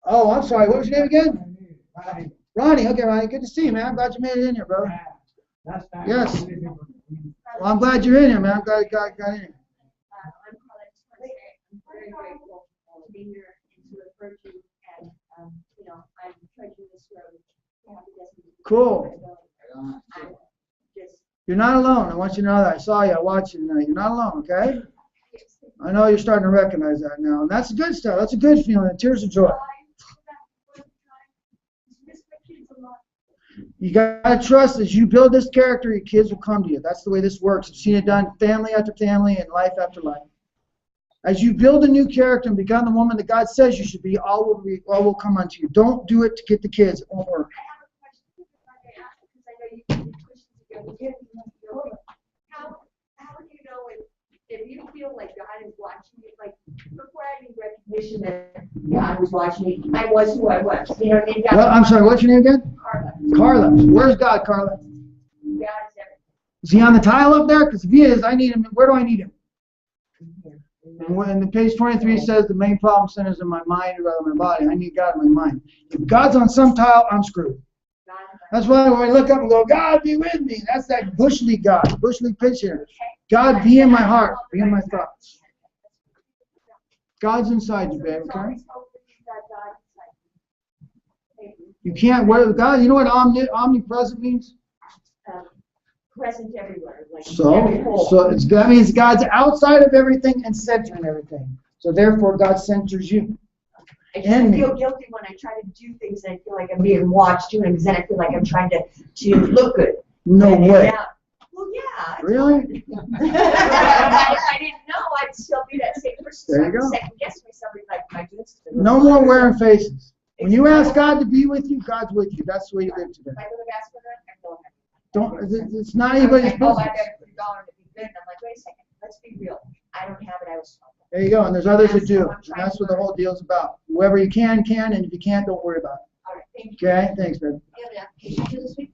Oh, I'm sorry. What was your name again? Ronnie. Ronnie. Okay, Ronnie. Good to see you, man. I'm glad you made it in here, brother. Last time. Yes. Well, I'm glad you're in here, man. I'm glad you got in here. I'm very grateful to be here and to approach you, and I'm trudging this road. Cool. I'm just You're not alone. I want you to know that. I saw you. I watched you tonight. You're not alone, okay? I know you're starting to recognize that now. And that's good stuff. That's a good feeling. Tears of joy. You got to trust as you build this character, your kids will come to you. That's the way this works. I've seen it done family after family and life after life. As you build a new character and become the woman that God says you should be, all will come unto you. Don't do it to get the kids. It won't work. How do you know if you feel like God is watching you, like before I had any recognition that God was watching me, I was who I was. You know what I mean? Well, I'm sorry, what's your name again? Carla. Carla. Where's God, Carla? God is everything. Is he on the tile up there? Because if he is, I need him. Where do I need him? And the page 23 says the main problem centers in my mind rather than my body. I need God in my mind. If God's on some tile, I'm screwed. That's why when I look up and go, God be with me. That's that Bush League God, Bush League picture. God be in my heart, be in my thoughts. God's inside you, baby, okay? You can't, God, you know what omnipresent means? Present everywhere. Like That means God's outside of everything and centering everything. So therefore, God centers you. I just feel guilty when I try to do things and I feel like I'm being watched doing because then I feel like I'm trying to look good. No way. Yeah. Well, yeah. Really? I didn't know I'd still be that same person. There you go. Second guess myself, like, am I doing something? No more wearing faces. When you ask God to be with you, God's with you. That's the way you live today. If I go to ask for that, I'm going to. It's not anybody's Oh, business. I better put $1 to be good. And I'm like, wait a second, let's be real. I don't have it, I was told. There you go, and there's others that do. And that's what the whole deal's about. Whoever you can, and if you can't, don't worry about All right, thank it. you. Okay? Thanks, baby. Do you have an application due this week?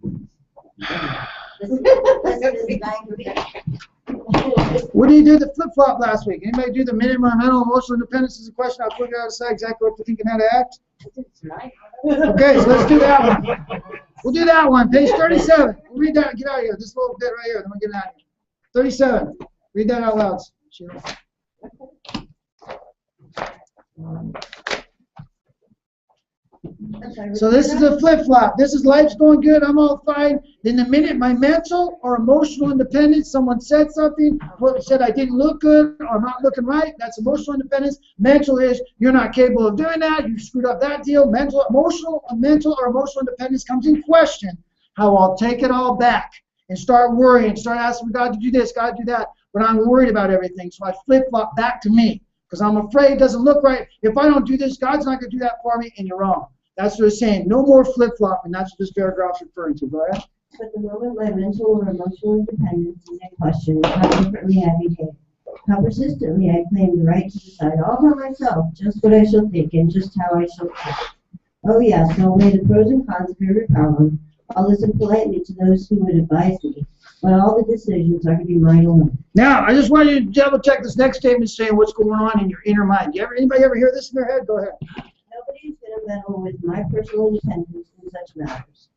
What did you do the flip-flop last week? Anybody do the minimum mental emotional independence is a question? I'll figure out exactly what to think and how to act. Okay, so let's do that one. We'll do that one. Page 37. We'll read that. Get out of here. This little bit right here. Then we'll get out of here. 37. Read that out loud, Sheila. So this is a flip-flop. This is life's going good, I'm all fine. Then the minute my mental or emotional independence, someone said something, said I didn't look good or I'm not looking right, that's emotional independence. Mental is you're not capable of doing that, you screwed up that deal. Mental or emotional independence comes in question. How I'll take it all back and start worrying, start asking God to do this, God to do that. But I'm worried about everything, so I flip-flop back to me because I'm afraid it doesn't look right. If I don't do this, God's not going to do that for me, and you're wrong. That's what it's saying. No more flip-flopping. That's what this paragraph's referring to. Go ahead. But the moment my mental or emotional independence is in question, how differently I behave. How persistently I claim the right to decide all by myself just what I shall think and just how I shall act. Oh yes, I'll weigh the pros and cons of every problem. I'll listen politely to those who would advise me, but all the decisions are to be mine alone. Now, I just want you to double check this next statement saying what's going on in your inner mind. Anybody ever hear this in their head? Go ahead. Nobody's going to meddle with my personal independence in such matters.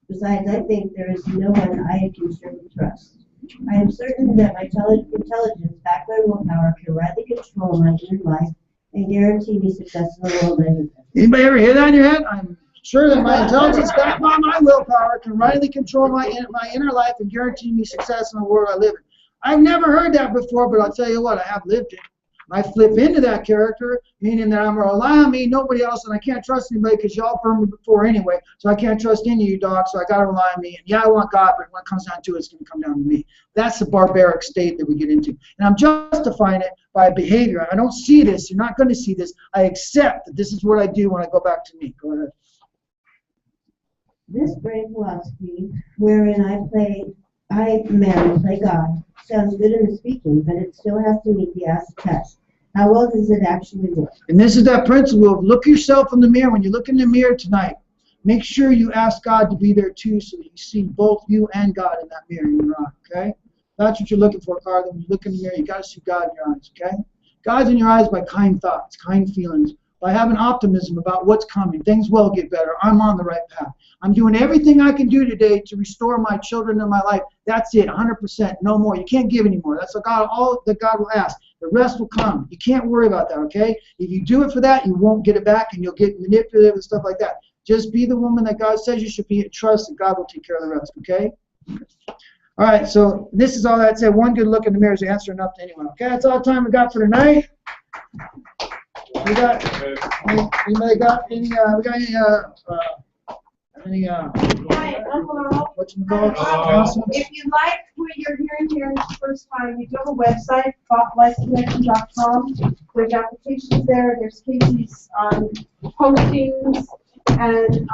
Besides, I think there is no one I can surely trust. I am certain that my intelligence, backed by willpower, can rightly control my inner life and guarantee me success in the world I live in. Anybody ever hear that in your head? I'm sure that my intelligence, backed by my willpower, can rightly control my inner life and guarantee me success in the world I live in. I've never heard that before, but I'll tell you what, I have lived it. I flip into that character, meaning that I'm going to rely on me, nobody else, and I can't trust anybody because y'all burned me before anyway, so I can't trust any of you dogs, so I got to rely on me. And yeah, I want God, but when it comes down to it, it's going to come down to me. That's the barbaric state that we get into. And I'm justifying it by behavior. I don't see this. You're not going to see this. I accept that this is what I do when I go back to me. Go ahead. This brave philosophy, wherein I man play God, sounds good in the speaking, but it still has to meet the acid test. How well does it actually work? And this is that principle of look yourself in the mirror. When you look in the mirror tonight, make sure you ask God to be there too so that you see both you and God in that mirror in your eye, okay? That's what you're looking for, Carla. When you look in the mirror, you got to see God in your eyes, okay? God's in your eyes by kind thoughts, kind feelings, by having optimism about what's coming. Things will get better. I'm on the right path. I'm doing everything I can do today to restore my children in my life. That's it, 100%, no more. You can't give anymore. That's all that God will ask. The rest will come. You can't worry about that, okay? If you do it for that, you won't get it back, and you'll get manipulative and stuff like that. Just be the woman that God says you should be, and trust that God will take care of the rest, okay? All right, so this is all that said. One good look in the mirror is answer enough to anyone, okay? That's all the time we got for tonight. We got, anybody got any, Hi, Uncle Earl. what's in the announcements? If you like what you're hearing here the first time, we do have a website, spotlightconnection.com. There's applications there. There's Casey's postings, and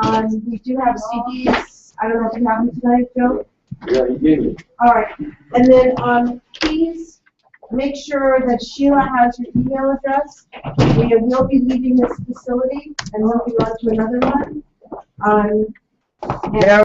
we do have CDs. I don't know if you have them tonight, Joe. Yeah, you gave me. All right, and then please make sure that Sheila has your email address. We will be leaving this facility and moving on to another one. Yeah.